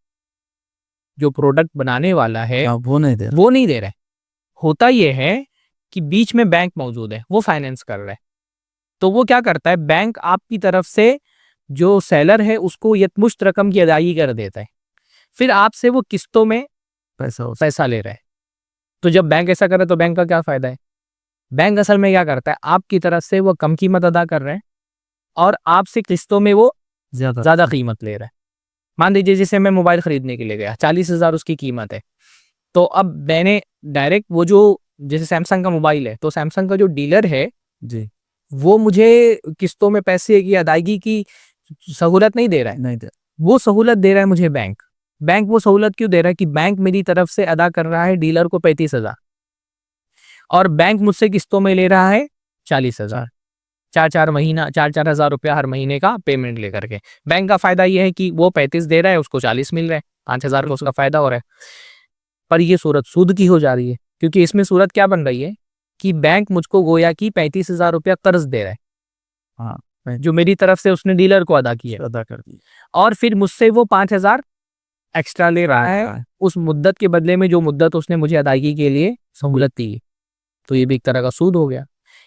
जो प्रोडक्ट बनाने वाला है हाँ, वो नहीं दे रहा। वो नहीं दे रहा है। होता ये है कि बीच में बैंक मौजूद है, वो फाइनेंस कर रहा है। तो वो क्या करता है, बैंक आपकी तरफ से जो सेलर है उसको यथमुश्त रकम की अदायगी कर देता है, फिर आपसे वो किस्तों में पैसा ले रहा है। तो जब बैंक ऐसा करे तो बैंक का क्या फायदा है? बैंक असल में क्या करता है, आपकी तरफ से वो कम कीमत अदा कर रहे हैं और आपसे किस्तों में वो ज्यादा कीमत ले रहा है। मान लीजिए जैसे मैं मोबाइल खरीदने के लिए गया, 40,000 उसकी कीमत है, तो अब मैंने डायरेक्ट वो जो, जैसे सैमसंग का मोबाइल है, तो सैमसंग का जो डीलर है जी, वो मुझे किस्तों में पैसे की अदायगी की सहूलत नहीं दे रहा है, नहीं दे। वो सहूलत दे रहा है मुझे बैंक। बैंक वो सहूलत क्यों दे रहा है कि बैंक मेरी तरफ से अदा कर रहा है डीलर को 35,000 और बैंक मुझसे किस्तों में ले रहा है 40,000, 4-4 हजार रुपया हर महीने का पेमेंट लेकर के। बैंक का फायदा यह है कि वो 35 दे रहा है, उसको 40 मिल रहा है, 5,000 का उसका फायदा हो रहा है। पर ये सूरत सूद की हो जा रही है, क्योंकि इसमें सूरत क्या बन रही है कि बैंक मुझको गोया की 35,000 रुपया कर्ज दे रहा है, हाँ, जो मेरी तरफ से उसने डीलर को अदा किया, अदा कर दी। और फिर मुझसे वो 5,000 एक्स्ट्रा ले रहा है उस मुद्दत के बदले में, जो मुद्दत उसने मुझे अदायगी के लिए सहूलत दी। तो ये भी एक तरह का सूद हो गया।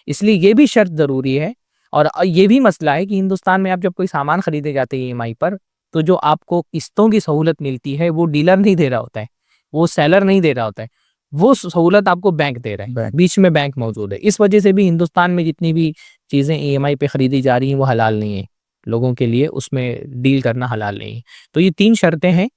इसलिए ये भी शर्त जरूरी है। और ये भी मसला है कि हिंदुस्तान में आप जब कोई सामान खरीदे जाते हैं ईएमआई पर, तो जो आपको किस्तों की सहूलत मिलती है वो डीलर नहीं दे रहा होता है, वो सेलर नहीं दे रहा होता है, वो सहूलत आपको बैंक दे रहा है, बीच में बैंक मौजूद है। इस वजह से भी हिंदुस्तान में जितनी भी चीज़ें ईएमआई पे खरीदी जा रही हैं वो हलाल नहीं है, लोगों के लिए उसमें डील करना हलाल नहीं है। तो ये 3 शर्तें हैं।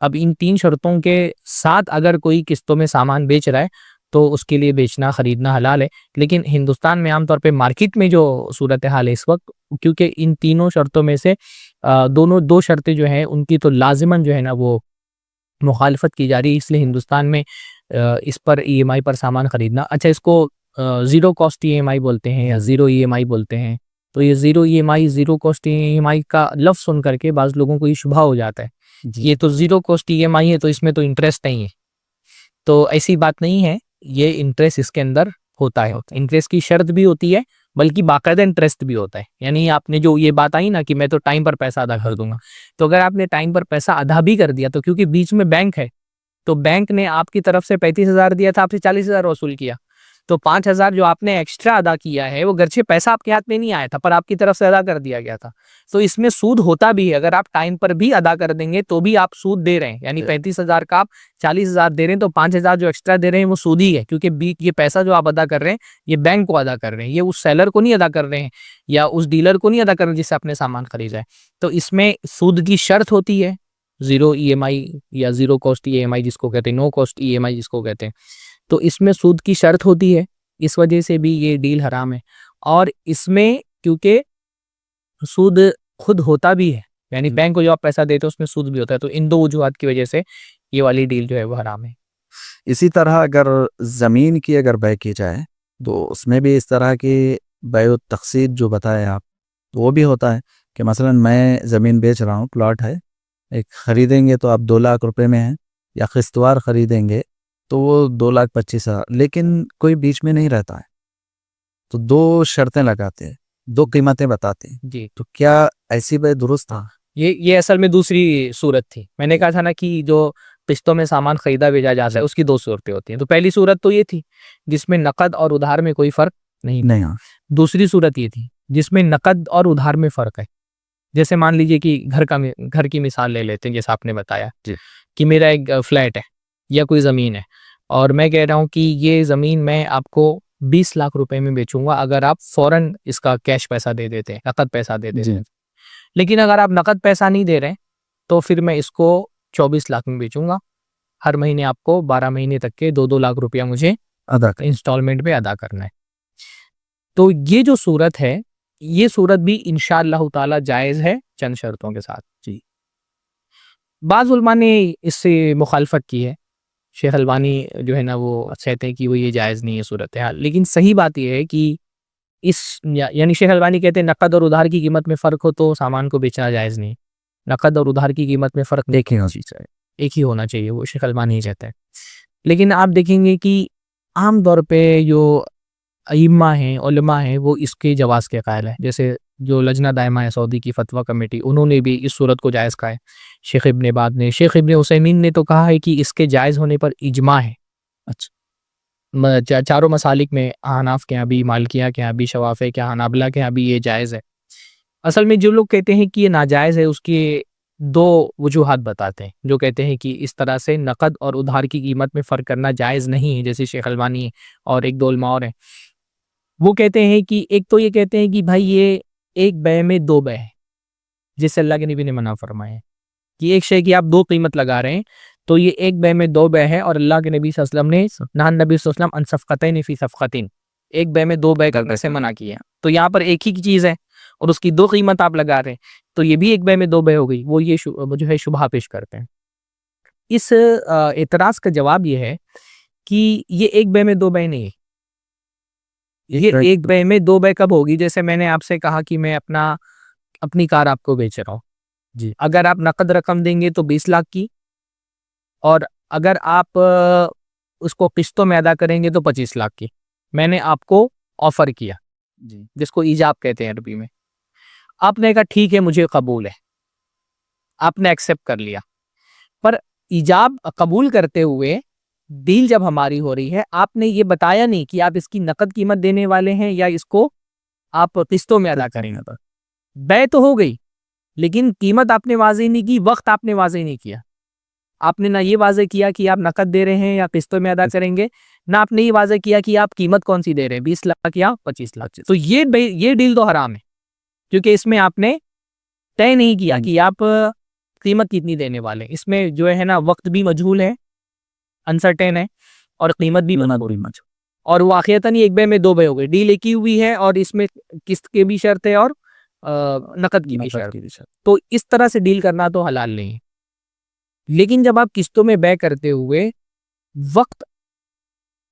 अब इन 3 शर्तों के साथ अगर कोई किस्तों में सामान बेच रहा है तो उसके लिए बेचना खरीदना हलाल है। लेकिन हिंदुस्तान में आमतौर पे मार्केट में जो सूरत हाल है इस वक्त, क्योंकि इन तीनों शर्तों में से दोनों 2 शर्तें जो हैं उनकी तो लाजिमन जो है ना वो मुखालफत की जा रही है, इसलिए हिंदुस्तान में इस पर ईएमआई पर सामान खरीदना, अच्छा इसको ज़ीरो कॉस्ट ईएमआई बोलते हैं या ज़ीरो ईएमआई बोलते हैं। तो ये zero EMI, zero cost EMI का लफ्ज़ सुन करके बाज़ लोगों को ये शुबा हो जाता है, ये तो ज़ीरो कॉस्ट ईएमआई है तो इसमें तो इंटरेस्ट नहीं है। तो ऐसी बात नहीं है, ये इंटरेस्ट इसके अंदर होता है, इंटरेस्ट की शर्त भी होती है, बल्कि बाकायदा इंटरेस्ट भी होता है। यानी आपने जो ये बात आई ना कि मैं तो टाइम पर पैसा अदा कर दूंगा, तो अगर आपने टाइम पर पैसा अदा भी कर दिया तो क्योंकि बीच में बैंक है, तो बैंक ने आपकी तरफ से 35,000 दिया था, आपसे 40,000 वसूल किया, तो 5,000 जो आपने एक्स्ट्रा अदा किया है वो गर्चे पैसा आपके हाथ में नहीं आया था पर आपकी तरफ से अदा कर दिया गया था। तो इसमें सूद होता भी है, अगर आप टाइम पर भी अदा कर देंगे तो भी आप सूद दे रहे हैं, यानी 35,000 का आप 40,000 दे रहे हैं, तो 5,000 जो एक्स्ट्रा दे रहे हैं वो सूद ही है, क्योंकि ये पैसा जो आप अदा कर रहे हैं ये बैंक को अदा कर रहे हैं, ये उस सेलर को नहीं अदा कर रहे हैं या उस डीलर को नहीं अदा कर रहे हैं जिससे आपने सामान खरीदा है। तो इसमें सूद की शर्त होती है, ज़ीरो ईएमआई या ज़ीरो कॉस्ट ईएमआई जिसको कहते हैं, नो कॉस्ट ईएमआई जिसको कहते हैं, तो इसमें सूद की शर्त होती है, इस वजह से भी ये डील हराम है। और इसमें क्योंकि सूद खुद होता भी है, यानी बैंक को जो आप पैसा देते हो उसमें सूद भी होता है, तो इन 2 वजूहात की वजह से ये वाली डील जो है वो हराम है। इसी तरह अगर ज़मीन की अगर बै की जाए तो उसमें भी इस तरह की बै तक़सीद जो बताए आप, तो वो भी होता है कि मसलन मैं ज़मीन बेच रहा हूँ, प्लॉट है, एक ख़रीदेंगे तो आप 2 लाख रुपए में है, या किश्तवार ख़रीदेंगे तो वो 2,25,000, लेकिन कोई बीच में नहीं रहता है, तो 2 शर्तें लगाते हैं, 2 कीमतें बताते हैं। जी, तो क्या ऐसी बै दुरुस्त था? ये असल में दूसरी सूरत थी। मैंने कहा था ना कि जो किस्तों में सामान खरीदा बेचा जाता है उसकी 2 सूरतें होती हैं। तो पहली सूरत तो ये थी जिसमें नकद और उधार में कोई फ़र्क नहीं। हाँ। दूसरी सूरत ये थी जिसमें नकद और उधार में फ़र्क है। जैसे मान लीजिए कि घर की मिसाल ले लेते हैं, जैसा आपने बताया कि मेरा एक फ्लैट है या कोई ज़मीन है और मैं कह रहा हूँ कि ये ज़मीन मैं आपको 20 लाख रुपए में बेचूंगा अगर आप फौरन इसका कैश पैसा दे देते हैं, नकद पैसा दे देते हैं। लेकिन अगर आप नकद पैसा नहीं दे रहे हैं तो फिर मैं इसको 24 लाख में बेचूंगा, हर महीने आपको 12 महीने तक के 2-2 लाख रुपया मुझे अदा इंस्टॉलमेंट पे अदा करना है। तो ये जो सूरत है ये सूरत भी इंशाअल्लाह ताला जायज़ है चंद शर्तों के साथ। जी। बाज़ उलमा ने इससे मुखालफत की है। शेख अलबानी जो है ना वो कहते हैं कि वो ये जायज़ नहीं है सूरत हाल। लेकिन सही बात ये है कि यानी शेख अलबानी कहते हैं नकद और उधार की कीमत में फ़र्क हो तो सामान को बेचना जायज़ नहीं। नकद और उधार की कीमत में फ़र्क एक ही होनी चाहिए। एक ही होना चाहिए, वो शेख अलबानी ही कहते हैं। लेकिन आप देखेंगे कि आम तौर पे जो अइम्मा हैं, उलमा हैं, वो इसके जवाज़ के कायल हैं। जैसे जो लजना दायमा है सऊदी की फ़तवा कमेटी, उन्होंने भी इस सूरत को जायज़ कहा है। शेख इब्न बाज़ ने, शेख इब्न उसैमीन ने तो कहा है कि इसके जायज़ होने पर इजमा है। अच्छा। चारों मसालिक में अहनाफ के यहाँ भी, मालिकिया के यहाँ भी, शवाफ़े के यहाँ, हनाबला के यहाँ भी ये जायज़ है। असल में जो लोग कहते हैं कि ये नाजायज़ है, उसके 2 वजूहात बताते हैं। जो कहते हैं कि इस तरह से नकद और उधार की कीमत में फ़र्क करना जायज़ नहीं है, जैसे शेख अलबानी और 1-2 उलमा और हैं। वो कहते हैं कि एक तो ये कहते हैं कि भाई ये एक बै में 2 बै है, जिससे अल्लाह के नबी ने मना फरमाया है कि एक शय की आप 2 कीमत लगा रहे हैं, तो ये एक बै में 2 बै है और अल्लाह के नबी सल्लल्लाहु अलैहि वसल्लम ने नहान नबी सल्लल्लाहु अलैहि वसल्लम अन सफ़क़तैन फ़ी सफ़क़तिन, एक बै में 2 बै करने से मना किया। तो यहाँ पर एक ही चीज़ है और उसकी 2 कीमत आप लगा रहे हैं, तो ये भी एक बै में 2 बै हो गई। वो ये जो है शुबहा पेश करते हैं। इस एतराज़ का जवाब ये है कि ये एक बै में 2 बै नहीं है। ये एक बै में 2 बै कब होगी? जैसे मैंने आपसे कहा कि मैं अपनी कार आपको बेच रहा हूँ। जी। अगर आप नकद रकम देंगे तो 20 लाख की, और अगर आप उसको किस्तों में अदा करेंगे तो 25 लाख की। मैंने आपको ऑफर किया, जी। जिसको ईजाब कहते हैं अरबी में। आपने कहा ठीक है, मुझे कबूल है। आपने एक्सेप्ट कर लिया। पर ईजाब कबूल करते हुए डील जब हमारी हो रही है, आपने ये बताया नहीं कि आप इसकी नकद कीमत देने वाले हैं या इसको आप किस्तों में अदा करेंगे। बै तो हो गई, लेकिन कीमत आपने वाज़ेह नहीं की, वक़्त आपने वाज़ेह नहीं किया। आपने ना ये वाज़ेह किया कि आप नकद दे रहे हैं या किस्तों में अदा करेंगे, ना आपने ये वाज़ेह किया कि आप कीमत कौन-सी दे रहे हैं, 20 लाख या 25 लाख। तो ये डील तो हराम है, क्योंकि इसमें आपने तय नहीं किया कि आप कीमत कितनी देने वाले हैं। इसमें जो है ना वक़्त भी मजहूल है, अनसर्टेन है, और कीमत भी मजहूल है। और वाक़ियतन ये एक बै में 2 बै हो गई। डील एक ही हुई है और इसमें किस्त की भी शर्त है और नकद की भी शर्त। तो इस तरह से डील करना तो हलाल नहीं है। लेकिन जब आप किस्तों में बै करते हुए वक़्त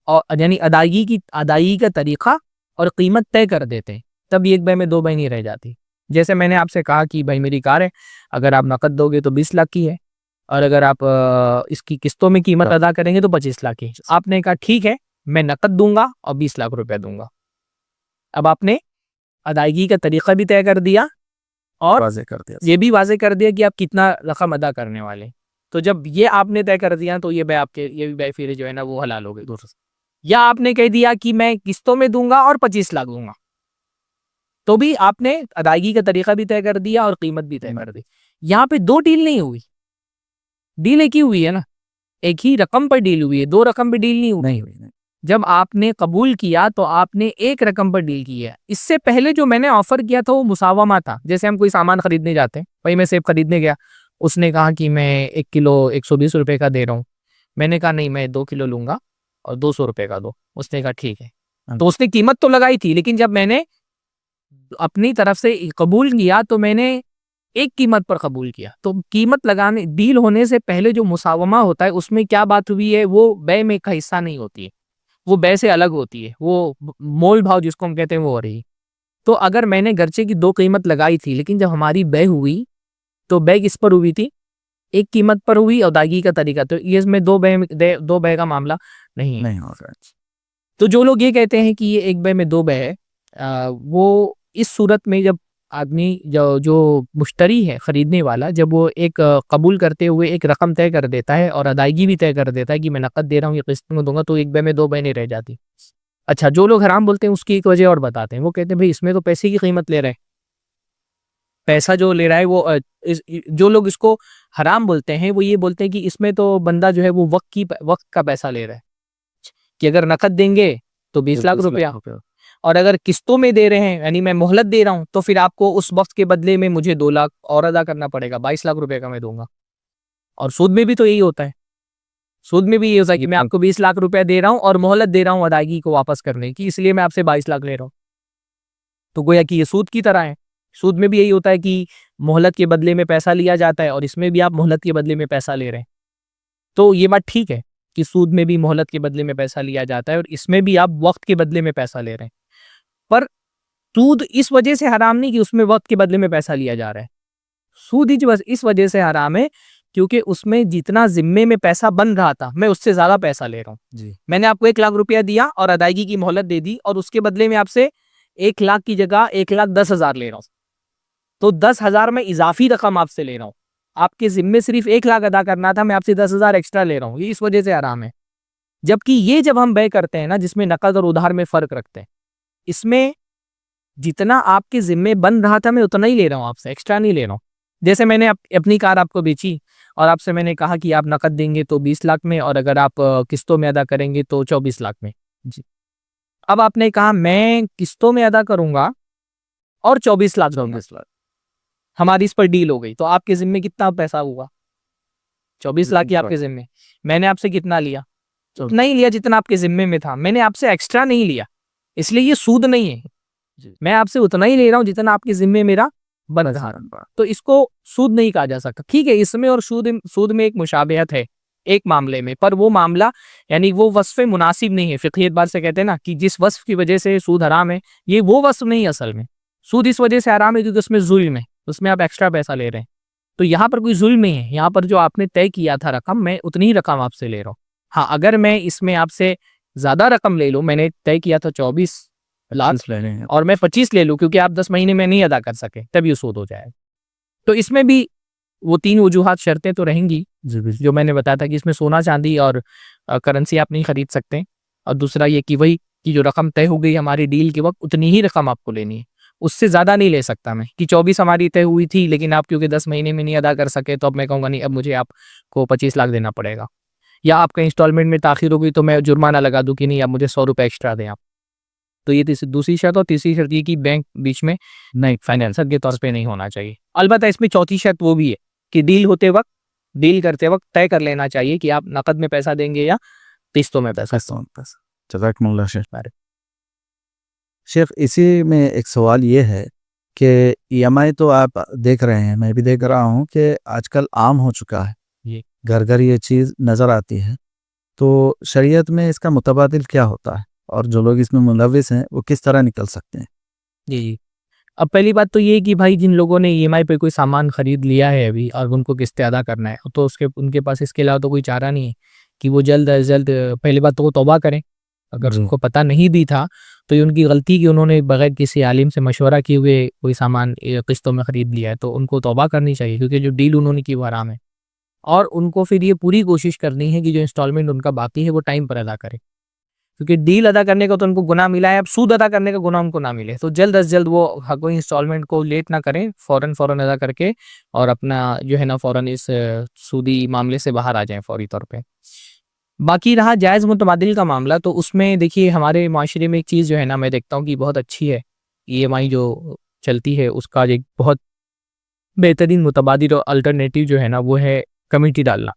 और यानी अदायगी का तरीक़ा और कीमत तय कर देते हैं, तब ये एक बै में 2 बै नहीं रह जाती। जैसे मैंने आपसे कहा कि भाई मेरी कार है, अगर आप नकद दोगे तो 20 लाख की है, और अगर आप इसकी किस्तों में कीमत अदा करेंगे तो 25 लाख की। आपने कहा ठीक है, मैं नकद दूंगा और 20 लाख रुपए दूंगा। अब आपने अदायगी का तरीका भी तय कर दिया और वाज़ेह कर दिया। ये भी वाज़ेह कर दिया कि आप कितना रकम अदा करने वाले हैं। तो जब ये आपने तय कर दिया तो ये भी बै फिर जो है ना वो हलाल हो गई। या आपने कह दिया कि मैं किस्तों में दूंगा और 25 लाख दूंगा, तो भी आपने अदायगी का तरीका भी तय कर दिया और कीमत भी तय कर दी। यहाँ पे 2 डील नहीं हुई, डील एक ही हुई है ना, एक ही रकम पर डील हुई है, 2 रकम पे डील नहीं हुई। जब आपने कबूल किया तो आपने एक रकम पर डील की है। इससे पहले जो मैंने ऑफर किया था वो मुसावमा था। जैसे हम कोई सामान खरीदने जाते हैं, भाई मैं सेब खरीदने गया, उसने कहा कि मैं 1 किलो 120 रुपए का दे रहा हूँ। मैंने कहा नहीं, मैं 2 किलो लूंगा और 200 रुपए का दो। उसने कहा ठीक है। तो उसने कीमत तो लगाई थी, लेकिन जब मैंने अपनी तरफ से कबूल किया तो मैंने एक कीमत पर कबूल किया। तो कीमत लगाने डील होने से पहले जो मुसावमा होता है उसमें क्या बात हुई है वो बै में का हिस्सा नहीं होती है, वो बै से अलग होती है। वो मोल भाव जिसको हम कहते हैं वो हो रही। तो अगर मैंने गर्चे की 2 कीमत लगाई थी, लेकिन जब हमारी बै हुई तो बै किस पर हुई थी? एक कीमत पर हुई, अदायगी का तरीका। तो ये इसमें 2 बै का मामला नहीं है। नहीं होगा। तो जो लोग ये कहते हैं कि ये एक बै में 2 बै है, वो इस सूरत में जब आदमी जो मुश्तरी है, खरीदने वाला, जब वो एक कबूल करते हुए एक रकम तय कर देता है और अदायगी भी तय कर देता है कि मैं नकद दे रहा हूँ या किस्त में दूंगा, तो एक बै में 2 बै नहीं रह जाती। अच्छा, जो लोग हराम बोलते हैं उसकी एक वजह और बताते हैं। वो कहते हैं भाई इसमें तो पैसे की कीमत ले रहे हैं, पैसा जो ले रहा है वो जो लोग इसको हराम बोलते हैं वो ये बोलते हैं कि इसमें तो बंदा जो है वो वक्त का पैसा ले रहा है, कि अगर नकद देंगे तो 20 लाख रुपया, और अगर किस्तों में दे रहे हैं यानी मैं मोहलत दे रहा हूं, तो फिर आपको उस वक्त के बदले में मुझे 2 लाख और अदा करना पड़ेगा, 22 लाख रुपए का मैं दूंगा। और सूद में भी तो यही होता है। सूद में भी ये होता है कि मैं आपको 20 लाख रुपया दे रहा हूं और मोहलत दे रहा हूं अदायगी को वापस करने की, इसलिए मैं आपसे 22 लाख ले रहा हूं। तो गोया कि ये सूद की तरह है। सूद में भी यही होता है कि मोहलत के बदले में पैसा लिया जाता है और इसमें भी आप मोहलत के बदले में पैसा ले रहे हैं। तो ये बात ठीक है कि सूद में भी मोहलत के बदले में पैसा लिया जाता है और इसमें भी आप वक्त के बदले में पैसा ले रहे हैं। पर सूद इस वजह से हराम नहीं कि उसमें वक्त के बदले में पैसा लिया जा रहा है। सूद इस वजह से हराम है क्योंकि उसमें जितना जिम्मे में पैसा बन रहा था मैं उससे ज्यादा पैसा ले रहा हूँ जी। मैंने आपको 1 लाख रुपया दिया और अदायगी की मोहलत दे दी और उसके बदले में आपसे 1 लाख की जगह 1,10,000 ले रहा हूँ। तो 10,000 में इजाफी रकम आपसे ले रहा हूँ। आपके जिम्मे सिर्फ 1 लाख अदा करना था, मैं आपसे 10,000 एक्स्ट्रा ले रहा हूँ। ये इस वजह से हराम है। जबकि ये जब हम बै करते हैं ना, जिसमें नकद और उधार में फर्क रखते हैं, इसमें जितना आपके जिम्मे बन रहा था मैं उतना ही ले रहा हूँ आपसे, एक्स्ट्रा नहीं ले रहा हूँ। जैसे मैंने अपनी कार आपको बेची और आपसे मैंने कहा कि आप नकद देंगे तो 20 लाख में और अगर आप किस्तों में अदा करेंगे तो 24 लाख में। जी। अब आपने कहा मैं किस्तों में अदा करूंगा और 24 लाख दूंगा। 24 लाख। हमारी इस पर डील हो गई तो आपके जिम्मे कितना पैसा हुआ? 24 लाख ही आपके जिम्मे। मैंने आपसे कितना लिया? उतना ही लिया जितना आपके जिम्मे में था। मैंने आपसे एक्स्ट्रा नहीं लिया, इसलिए ये सूद नहीं है। मैं आपसे उतना ही ले रहा हूँ जितना आपके जिम्मे मेरा बन रहा। तो इसको सूद नहीं कहा जा सकता। ठीक है, इसमें और सूद में एक मुशाबहत है एक मामले में, पर वो मामला यानी वो वस्फ मुनासिब नहीं है। फिक़ही एतबार से कहते हैं ना कि जिस वस्फ की वजह से सूद हराम है, ये वो वस्फ नहीं है। असल में सूद इस वजह से हराम है क्योंकि उसमें जुल्म है, उसमें आप एक्स्ट्रा पैसा ले रहे हैं। तो यहाँ पर कोई जुल्म नहीं है। यहाँ पर जो आपने तय किया था रकम, मैं उतनी ही रकम आपसे ले रहा हूँ। हाँ, अगर मैं इसमें आपसे ज्यादा रकम ले लूँ, मैंने तय किया था 24 लाख और मैं 25 ले लूँ क्योंकि आप 10 महीने में नहीं अदा कर सके, तब ये सूद हो जाएगा। तो इसमें भी वो 3 वजूहात शर्तें तो रहेंगी जो मैंने बताया था कि इसमें सोना चांदी और करेंसी आप नहीं खरीद सकते। और दूसरा ये कि वही कि जो रकम तय हो गई हमारी डील के वक्त, उतनी ही रकम आपको लेनी है, उससे ज़्यादा नहीं ले सकता मैं कि 24 हमारी तय हुई थी लेकिन आप क्योंकि 10 महीने में नहीं अदा कर सके तो अब मैं कहूँगा नहीं, अब मुझे आपको 25 लाख देना पड़ेगा। या आपका इंस्टॉलमेंट में ताखिर हो गई तो मैं जुर्माना लगा दूँ कि नहीं, अब मुझे 100 रुपये एक्स्ट्रा दें आप। तो ये दूसरी शर्त। और तीसरी शर्त ये कि बैंक बीच में नहीं, फाइनेंसर के तौर पे नहीं होना चाहिए। अलबत्ता इसमें चौथी शर्त वो भी है कि डील करते वक्त तय कर लेना चाहिए कि आप नकद में पैसा देंगे या किस्तों में पैसा। जज़ाकमुल्लाह शेख, इसी में एक सवाल ये है कि EMI तो आप देख रहे हैं, मैं भी देख रहा हूँ कि आजकल आम हो चुका है, ये घर घर ये चीज़ नज़र आती है। तो शरीयत में इसका मुतबादिल क्या होता है और जो लोग इसमें मुलविस हैं वो किस तरह निकल सकते हैं? जी। अब पहली बात तो ये कि भाई जिन लोगों ने EMI पे कोई सामान खरीद लिया है अभी और उनको किस्तें अदा करना है, तो उनके पास इसके अलावा तो कोई चारा नहीं है कि वो जल्द अज जल्द पहली बात तो वो तौबा करें। अगर उनको पता नहीं भी था तो ये उनकी गलती कि उन्होंने बगैर किसी आलिम से मशवरा किए हुए कोई सामान किस्तों में खरीद लिया है, तो उनको तौबा करनी चाहिए क्योंकि जो डील उन्होंने की वो हराम है। और उनको फिर ये पूरी कोशिश करनी है कि जो इंस्टॉलमेंट उनका बाकी है वो टाइम पर अदा करे, क्योंकि डील अदा करने का तो उनको गुनाह मिला है, अब सूद अदा करने का गुनाह उनको ना मिले। तो जल्द अज जल्द वो कोई इंस्टॉलमेंट को लेट ना करें, फौरन अदा करके और अपना जो है ना फौरन इस सूदी मामले से बाहर आ जाएं फौरी तौर पे। बाकी रहा जायज़ मुतबादिल का मामला, तो उसमें देखिए हमारे माशरे में एक चीज़ जो है ना मैं देखता हूँ कि बहुत अच्छी है। EMI जो चलती है उसका एक बहुत बेहतरीन मुतबादिल और अल्टरनेटिव जो है ना वो है कमेटी डालना।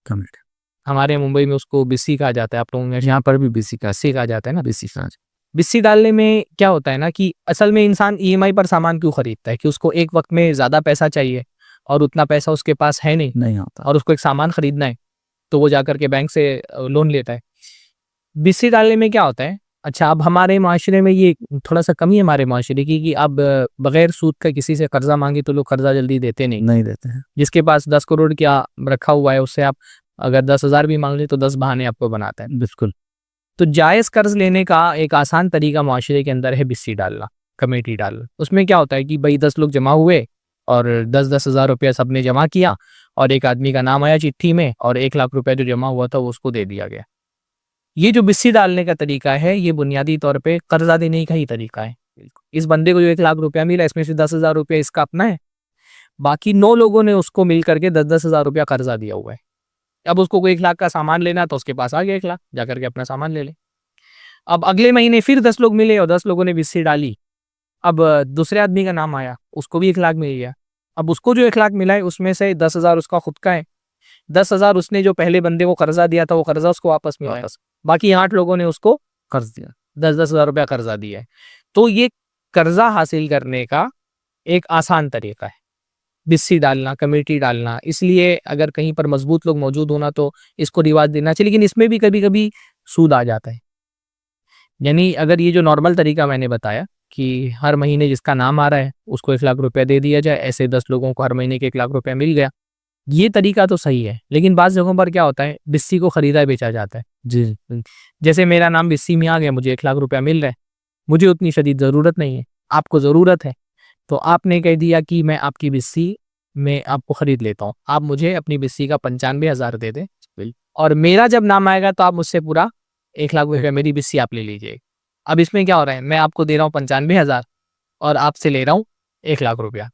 कमेटी हमारे मुंबई में उसको बिस्सी कहा जाता है, आप लोगों में यहाँ पर भी BC कहा जाता है ना। का बिस्सी डालने में क्या होता है ना कि असल में इंसान EMI पर सामान क्यों खरीदता है कि उसको एक वक्त में ज़्यादा पैसा चाहिए और उतना पैसा उसके पास है नहीं होता और उसको एक सामान खरीदना है, तो वो जाकर के बैंक से लोन लेता है। बिस्सी डालने में क्या होता है, अच्छा अब हमारे माशरे में ये थोड़ा सा कमी है हमारे माशरे की कि अब बगैर सूद का किसी से कर्जा मांगे तो लोग कर्जा जल्दी देते नहीं देते हैं। जिसके पास 10 करोड़ क्या रखा हुआ है उससे आप अगर 10,000 भी मांग ले तो 10 बहाने आपको बनाता है। बिल्कुल। तो जायज़ कर्ज लेने का एक आसान तरीका माशरे के अंदर है बिस्सी डालना, कमेटी डालना। उसमें क्या होता है कि भाई 10 लोग जमा हुए और 10-10 हज़ार रुपया सबने जमा किया और एक आदमी का नाम आया चिट्ठी में और 1 लाख रुपया जो जमा हुआ था वो उसको दे दिया गया। ये जो बिस्सी डालने का तरीका है ये बुनियादी तौर पे कर्जा देने का ही तरीका है। इस बंदे को जो 1 लाख रुपया मिला इसमें से 10,000 रुपया इसका अपना है, बाकी 9 लोगों ने उसको मिल करके 10-10 हज़ार रुपया कर्जा दिया हुआ है। अब उसको कोई 1 लाख का सामान लेना तो उसके पास आ गया 1 लाख, जाकर के अपना सामान ले ले। अब अगले महीने फिर 10 लोग मिले और 10 लोगों ने बिस्सी डाली। अब दूसरे आदमी का नाम आया, उसको भी 1 लाख मिल गया। अब उसको जो 1 लाख मिला है उसमें से 10,000 उसका खुद का है, 10,000 उसने जो पहले बंदे को कर्जा दिया था वो कर्जा उसको वापस मिला है। बाकी 8 लोगों ने उसको कर्ज दिया, 10-10 हज़ार रुपया कर्जा दिया है। तो ये कर्जा हासिल करने का एक आसान तरीका है, बिस्सी डालना, कमेटी डालना। इसलिए अगर कहीं पर मजबूत लोग मौजूद होना तो इसको रिवाज देना चाहिए, लेकिन इसमें भी कभी-कभी सूद आ जाता है। यानी अगर ये जो नॉर्मल तरीका मैंने बताया कि हर महीने जिसका नाम आ रहा है उसको 1 लाख रुपया दे दिया जाए, ऐसे 10 लोगों को हर महीने के 1 लाख रुपया मिल गया। ये तरीका तो सही है, लेकिन बाज़ जगहों पर क्या होता है, बिस्सी को खरीदा बेचा जाता है। जी। जैसे मेरा नाम बिस्सी में आ गया, मुझे 1 लाख रुपया मिल रहा है, मुझे उतनी शदीद ज़रूरत नहीं है, आपको ज़रूरत है, तो आपने कह दिया कि मैं आपकी बिस्सी में आपको खरीद लेता हूँ। आप मुझे अपनी बिस्सी का 95,000 दे दें और मेरा जब नाम आएगा तो आप मुझसे पूरा 1 लाख रुपया मेरी बिस्सी आप ले लीजिए। अब इसमें क्या हो रहा है, मैं आपको दे रहा हूँ 95,000 और आपसे ले रहा हूँ 1 लाख रुपया।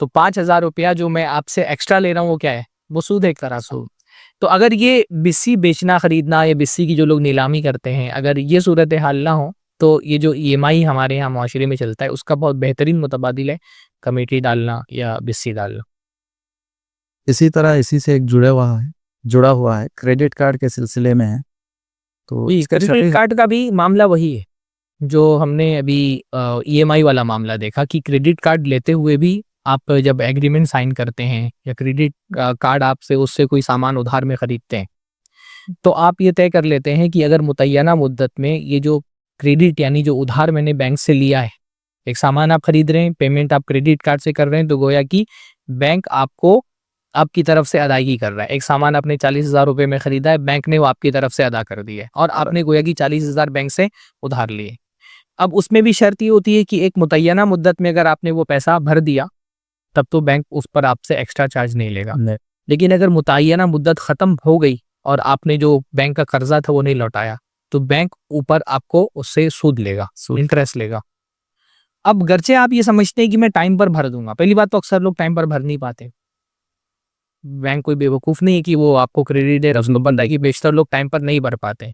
तो 5,000 रुपया जो मैं आपसे एक्स्ट्रा ले रहा हूँ वो क्या है? वो सूद है एक तरह का। तो अगर ये बिस्सी बेचना खरीदना या बिस्सी की जो लोग नीलामी करते हैं, अगर ये सूरत हाल ना हो तो ये जो ईएमआई हमारे यहाँ मुआशरे में चलता है उसका बहुत बेहतरीन मुतबादिल है कमेटी डालना या बिस्सी डालना। इसी तरह इसी से एक जुड़ा हुआ है क्रेडिट कार्ड के सिलसिले में है। तो जी, इसका क्रेडिट शरही कार्ड का भी मामला वही है जो हमने अभी ईएमआई वाला मामला देखा कि क्रेडिट कार्ड लेते हुए भी आप जब एग्रीमेंट साइन करते हैं या क्रेडिट कार्ड आपसे उससे कोई सामान उधार में खरीदते हैं, तो आप ये तय कर लेते हैं कि अगर मुतय्यना मुद्दत में ये जो क्रेडिट यानी जो उधार मैंने बैंक से लिया है, एक सामान आप खरीद रहे हैं, पेमेंट आप क्रेडिट कार्ड से कर रहे हैं, तो गोया कि बैंक आपको आपकी तरफ से अदायगी कर रहा है। एक सामान आपने 40,000 रुपए में खरीदा है, बैंक ने वो आपकी तरफ से अदा कर दिया है और आपने गोया कि 40,000 बैंक से उधार लिए। अब उसमें भी शर्त ये होती है कि एक मुतय्यना मुद्दत में अगर आपने वो पैसा भर दिया, तब तो बैंक उस पर आपसे एक्स्ट्रा चार्ज नहीं लेगा। नहीं। लेकिन अगर मुतय्यना मुद्दत खत्म हो गई और आपने जो बैंक का कर्जा था वो नहीं लौटाया, तो बैंक ऊपर आपको उससे सूद लेगा, इंटरेस्ट लेगा। अब गर्चे आप ये समझते हैं कि मैं टाइम पर भर दूंगा, पहली बात तो अक्सर लोग टाइम पर भर नहीं पाते। बैंक कोई बेवकूफ नहीं है कि वो आपको क्रेडिट दे रहा है कि बेशतर लोग टाइम पर नहीं भर पाते।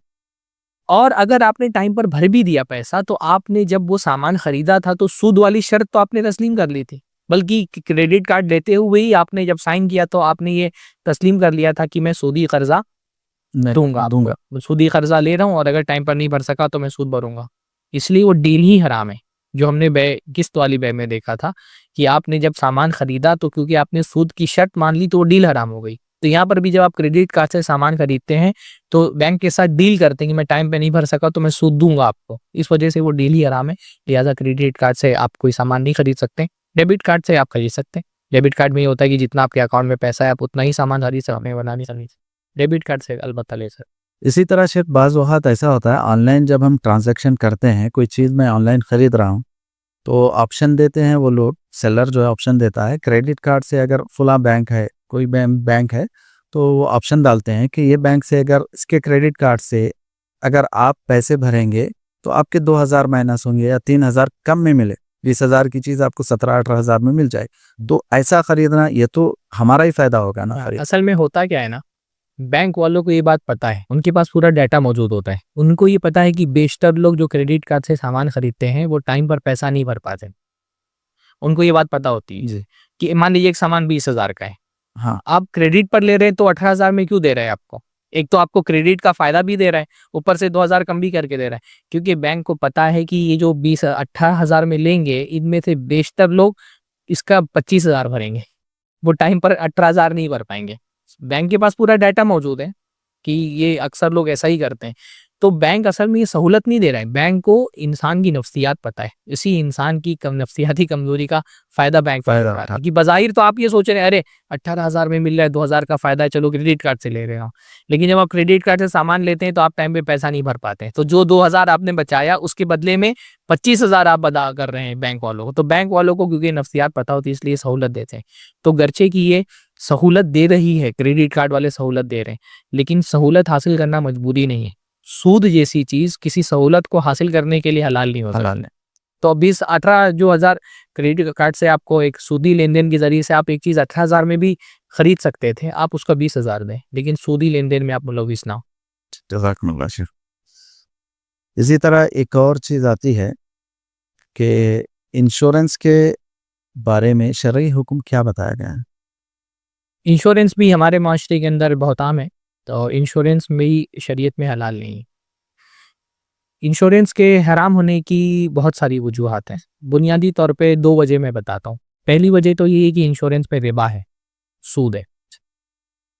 और अगर आपने टाइम पर भर भी दिया पैसा, तो आपने जब वो सामान खरीदा था तो सूद वाली शर्त तो आपने तस्लीम कर ली थी, बल्कि क्रेडिट कार्ड लेते हुए ही आपने जब साइन किया तो आपने ये तस्लीम कर लिया था कि मैं सूदी कर्जा दूंगा दूंगा। मैं सूदी कर्जा ले रहा हूँ और अगर टाइम पर नहीं भर सका तो मैं सूद भरूंगा। इसलिए वो डील ही हराम है, जो हमने किस्त वाली बै में देखा था कि आपने जब सामान खरीदा तो क्योंकि आपने सूद की शर्त मान ली तो वो डील हराम हो गई। तो यहाँ पर भी जब आप क्रेडिट कार्ड से सामान खरीदते हैं तो बैंक के साथ डील करते हैं कि मैं टाइम पे नहीं भर सका तो मैं सूद दूंगा आपको, इस वजह से वो डील ही हराम है। लिहाजा क्रेडिट कार्ड से आप कोई सामान नहीं खरीद सकते, डेबिट कार्ड से आप खरीद सकते हैं। डेबिट कार्ड में ये होता है कि जितना आपके अकाउंट में पैसा है आप उतना ही सामान खरीद सकते हैं, वरना नहीं खरीद सकते। डेबिट कार्ड से अलबत्ता ले सकते। इसी तरह शेख बाज़ वक़्त ऐसा होता है ऑनलाइन जब हम ट्रांजैक्शन करते हैं, कोई चीज़ मैं ऑनलाइन ख़रीद रहा हूँ, तो ऑप्शन देते हैं वो लोग, सेलर जो है ऑप्शन देता है क्रेडिट कार्ड से अगर फला बैंक है, कोई बैंक है, तो वो ऑप्शन डालते हैं कि ये बैंक से अगर इसके क्रेडिट कार्ड से अगर आप पैसे भरेंगे तो आपके 2,000 माइनस होंगे या 3,000 कम में मिले, 20,000 की चीज़ आपको 17-18,000 में मिल जाए। तो ऐसा खरीदना ये तो हमारा ही फ़ायदा होगा ना खरीद। असल में होता क्या है ना, बैंक वालों को ये बात पता है, उनके पास पूरा डाटा मौजूद होता है। उनको ये पता है कि बेशतर लोग जो क्रेडिट कार्ड से सामान खरीदते हैं वो टाइम पर पैसा नहीं भर पाते। उनको ये बात पता होती है जी। कि मान लीजिए एक सामान 20,000 का है, हाँ। आप क्रेडिट पर ले रहे हैं तो 18,000 में क्यों दे रहे हैं आपको? एक तो आपको क्रेडिट का फायदा भी दे रहा है, ऊपर से 2,000 कम भी करके दे रहा है, क्योंकि बैंक को पता है कि ये जो 18,000 में लेंगे इनमें से बेशतर लोग इसका 25,000 भरेंगे, वो टाइम पर 18,000 नहीं भर पाएंगे। बैंक के पास पूरा डाटा मौजूद है कि ये अक्सर लोग ऐसा ही करते हैं। तो बैंक असल में ये सहूलत नहीं दे रहा है, बैंक को इंसान की नफ्सियात पता है, इसी इंसान की नफ्सियाती कमजोरी का फायदा बैंक को फ़ायदा उठा रहा उठा। है कि बज़ाहिर तो आप ये सोच रहे हैं अरे 18,000 में मिल रहा है, 2,000 का फायदा है, चलो क्रेडिट कार्ड से ले रहे हो। लेकिन जब आप क्रेडिट कार्ड से सामान लेते हैं तो आप टाइम पे पैसा नहीं भर पाते हैं, तो जो 2,000 आपने बचाया उसके बदले में 25,000 आप अदा कर रहे हैं बैंक वालों को। तो बैंक वालों को क्योंकि नफ्सियात पता होती है इसलिए सहूलत देते हैं। तो गर्चे की ये सहूलत दे रही है, क्रेडिट कार्ड वाले सहूलत दे रहे हैं, लेकिन सहूलत हासिल करना मजबूरी नहीं है। सूद जैसी चीज किसी सहूलत को हासिल करने के लिए हलाल नहीं हो हलाल सकती। नहीं। तो 20-18 जो हजार क्रेडिट कार्ड से आपको एक सूदी लेन देन के जरिए से आप एक चीज 18,000 में भी खरीद सकते थे, आप उसका 20,000 दें, लेकिन सूदी लेन देन में आप मुलविस ना हो। जज़ाकमुल्लाह शेख। इसी तरह एक और चीज़ आती है कि इंश्योरेंस के बारे में शरई हुक्म क्या बताया गया है? इंश्योरेंस भी हमारे माशरे के अंदर बहुत आम है, तो इंश्योरेंस भी शरीयत में हलाल नहीं है। इंश्योरेंस के हराम होने की बहुत सारी वजूहात हैं। बुनियादी तौर पे 2 वजह मैं बताता हूँ। पहली वजह तो ये है कि इंश्योरेंस पे रिबा है, सूद है।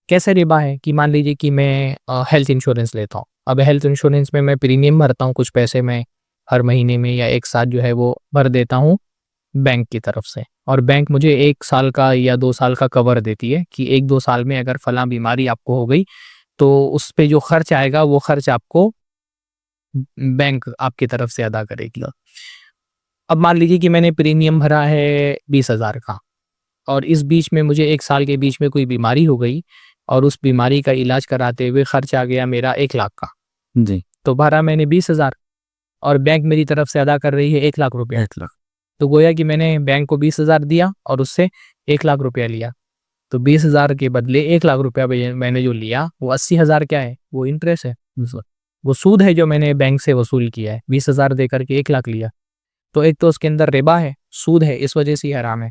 कैसे रिबा है कि मान लीजिए कि मैं हेल्थ इंश्योरेंस लेता हूँ। अब हेल्थ इंश्योरेंस में मैं प्रीमियम भरता हूँ, कुछ पैसे मैं हर महीने में या एक साथ जो है वो भर देता हूँ बैंक की तरफ से, और बैंक मुझे 1 साल का या 2 साल का कवर देती है कि 1-2 साल में अगर फलां बीमारी आपको हो गई तो उस पे जो खर्च आएगा वो खर्च आपको बैंक आपकी तरफ से अदा करेगी। अब मान लीजिए कि मैंने प्रीमियम भरा है 20,000 का, और इस बीच में मुझे 1 साल के बीच में कोई बीमारी हो गई और उस बीमारी का इलाज कराते हुए खर्च आ गया मेरा 1 लाख का। जी। तो भरा मैंने 20,000 और बैंक मेरी तरफ से अदा कर रही है 1 लाख रुपया। 1 लाख। तो गोया कि मैंने बैंक को 20,000 दिया और उससे 1 लाख रुपया लिया। तो 20,000 के बदले 1 लाख रुपया मैंने जो लिया वो 80,000 क्या है? वो इंटरेस्ट है। वो सूद है जो मैंने बैंक से वसूल किया है। 20,000 दे करके 1 लाख लिया। तो एक तो उसके अंदर रिबा है, सूद है, इस वजह से ये हराम है।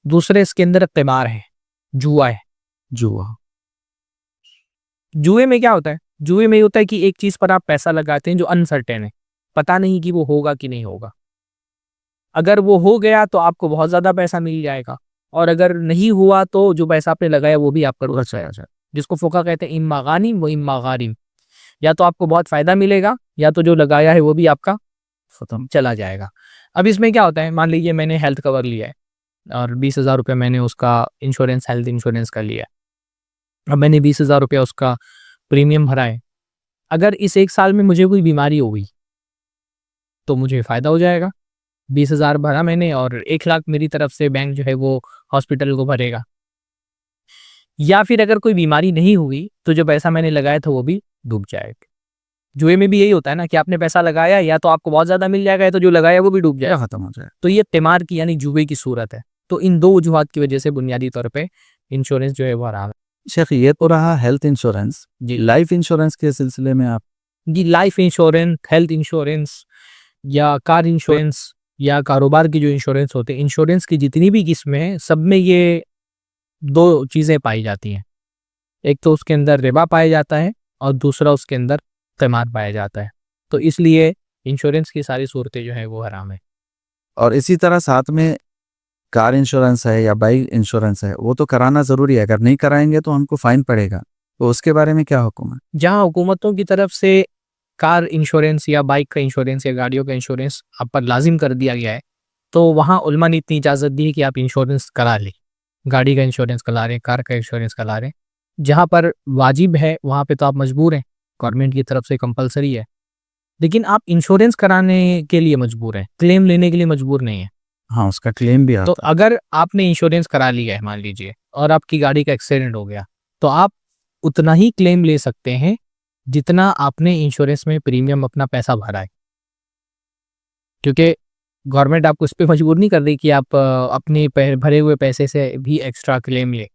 दूसरे इसके अंदर क़िमार है, जुआ है। जुआ। जुए में क्या होता है? जुए में ये होता है कि एक चीज़ पर आप पैसा लगाते हैं जो अनसर्टेन है, पता नहीं कि वो होगा कि नहीं होगा। अगर वो हो गया तो आपको बहुत ज़्यादा पैसा मिल जाएगा, और अगर नहीं हुआ तो जो पैसा आपने लगाया वो भी आपका रुक जाएगा। जिसको फ़ुक़हा कहते हैं इम्मा गानिम व इम्मा गारिम। या तो आपको बहुत फ़ायदा मिलेगा या तो जो लगाया है वो भी आपका ख़त्म चला जाएगा। अब इसमें क्या होता है, मान लीजिए मैंने हेल्थ कवर लिया है और 20,000 रुपये मैंने उसका इंश्योरेंस, हेल्थ इंश्योरेंस का लिया है। अब मैंने 20,000 रुपया उसका प्रीमियम भरा है। अगर इस 1 साल में मुझे कोई बीमारी हो गई तो मुझे फ़ायदा हो जाएगा। 20,000 भरा मैंने और 1 लाख मेरी तरफ से बैंक जो है वो हॉस्पिटल को भरेगा। या फिर अगर कोई बीमारी नहीं हुई तो जो पैसा मैंने लगाया था वो भी डूब जाएगा। जुए में भी यही होता है ना कि आपने पैसा लगाया या तो आपको बहुत ज़्यादा मिल जाएगा या तो जो लगाया वो भी डूब जाएगा, खत्म हो जाए। तो ये तिमार की यानी जुए की सूरत है। तो इन 2 वजूहात की वजह से बुनियादी तौर पे इंश्योरेंस जो है वो हराम है। शेख, ये तो रहा हेल्थ इंश्योरेंस। जी। लाइफ इंश्योरेंस के सिलसिले में आप? जी, लाइफ इंश्योरेंस, हेल्थ इंश्योरेंस या कार इंश्योरेंस या कारोबार की जो इंश्योरेंस होते हैं, इंश्योरेंस की जितनी भी किस्में हैं सब में ये 2 चीज़ें पाई जाती हैं। एक तो उसके अंदर रिबा पाया जाता है और दूसरा उसके अंदर क़िमार पाया जाता है। तो इसलिए इंश्योरेंस की सारी सूरतें जो हैं वो हराम है। और इसी तरह साथ में कार इंश्योरेंस है या बाइक इंश्योरेंस है, वो तो कराना ज़रूरी है। अगर नहीं कराएंगे तो हमको फ़ाइन पड़ेगा, तो उसके बारे में क्या हुक्म है? जहाँ हुकूमतों की तरफ से कार इंश्योरेंस या बाइक का इंश्योरेंस या गाड़ियों का इंश्योरेंस आप पर लाजिम कर दिया गया है, तो वहाँ उलमा ने इतनी इजाज़त दी है कि आप इंश्योरेंस करा लें। गाड़ी का इंश्योरेंस करा लें, कार का इंश्योरेंस करा लें। जहाँ पर वाजिब है वहाँ पे तो आप मजबूर हैं, गवर्नमेंट की तरफ से कंपल्सरी है। लेकिन आप इंश्योरेंस कराने के लिए मजबूर हैं, क्लेम लेने के लिए मजबूर नहीं है। हाँ, उसका क्लेम भी तो आता है। अगर आपने इंश्योरेंस करा लिया है मान लीजिए और आपकी गाड़ी का एक्सीडेंट हो गया, तो आप उतना ही क्लेम ले सकते हैं जितना आपने इंश्योरेंस में प्रीमियम अपना पैसा भरा है। क्योंकि गवर्नमेंट आपको इस पे मजबूर नहीं कर रही कि आप अपने भरे हुए पैसे से भी एक्स्ट्रा क्लेम लें।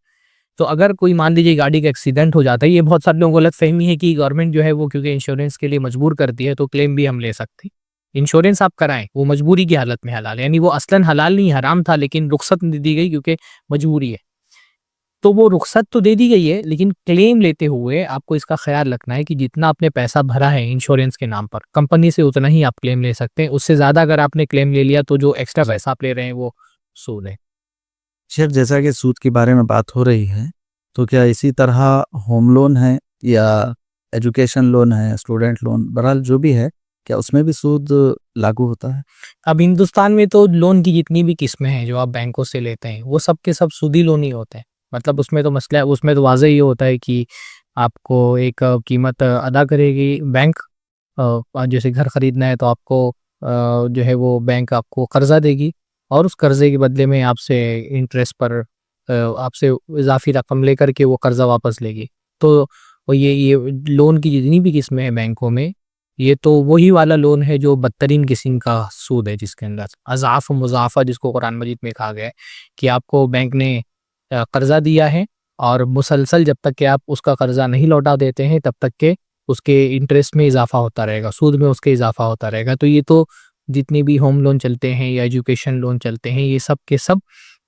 तो अगर कोई मान लीजिए गाड़ी का एक्सीडेंट हो जाता है, ये बहुत सारे लोगों को गलतफहमी है कि गवर्नमेंट जो है वो क्योंकि इंश्योरेंस के लिए मजबूर करती है तो क्लेम भी हम ले सकते हैं। इंश्योरेंस आप कराएं, वो मजबूरी की हालत में हलाल है, यानी वो असलन हलाल नहीं हराम था लेकिन रुख्सत दे दी गई क्योंकि मजबूरी है। तो वो रुख्सत तो दे दी गई है लेकिन क्लेम लेते हुए आपको इसका ख्याल रखना है कि जितना आपने पैसा भरा है इंश्योरेंस के नाम पर, कंपनी से उतना ही आप क्लेम ले सकते हैं। उससे ज़्यादा अगर आपने क्लेम ले लिया तो जो एक्स्ट्रा पैसा आप ले रहे हैं वो सूद है। शेख, जैसा कि सूद के बारे में बात हो रही है, तो क्या इसी तरह होम लोन है या एजुकेशन लोन है, स्टूडेंट लोन, बहरहाल जो भी है, क्या उसमें भी सूद लागू होता है? अब हिंदुस्तान में तो लोन की जितनी भी किस्में हैं जो आप बैंकों से लेते हैं वो सब के सब सूदी लोन ही होते हैं। मतलब उसमें तो मसला, उसमें तो वाज़ेह ये होता है कि आपको एक कीमत अदा करेगी बैंक। जैसे घर खरीदना है तो आपको जो है वो बैंक आपको कर्जा देगी और उस कर्जे के बदले में आपसे इंटरेस्ट पर आपसे इजाफी रकम लेकर के वो कर्जा वापस लेगी। तो ये लोन की जितनी भी किस्में हैं बैंकों में, ये तो वही वाला लोन है जो बदतरीन किस्म का सूद है, जिसके अंदर अज़ाफ़ मुज़ाफ़ा, जिसको कुरान मजीद में कहा गया है कि आपको बैंक ने कर्जा दिया है और मुसलसल जब तक कि आप उसका कर्जा नहीं लौटा देते हैं तब तक के उसके इंटरेस्ट में इजाफा होता रहेगा, सूद में उसके इजाफा होता रहेगा। तो ये तो जितने भी होम लोन चलते हैं या एजुकेशन लोन चलते हैं, ये सब के सब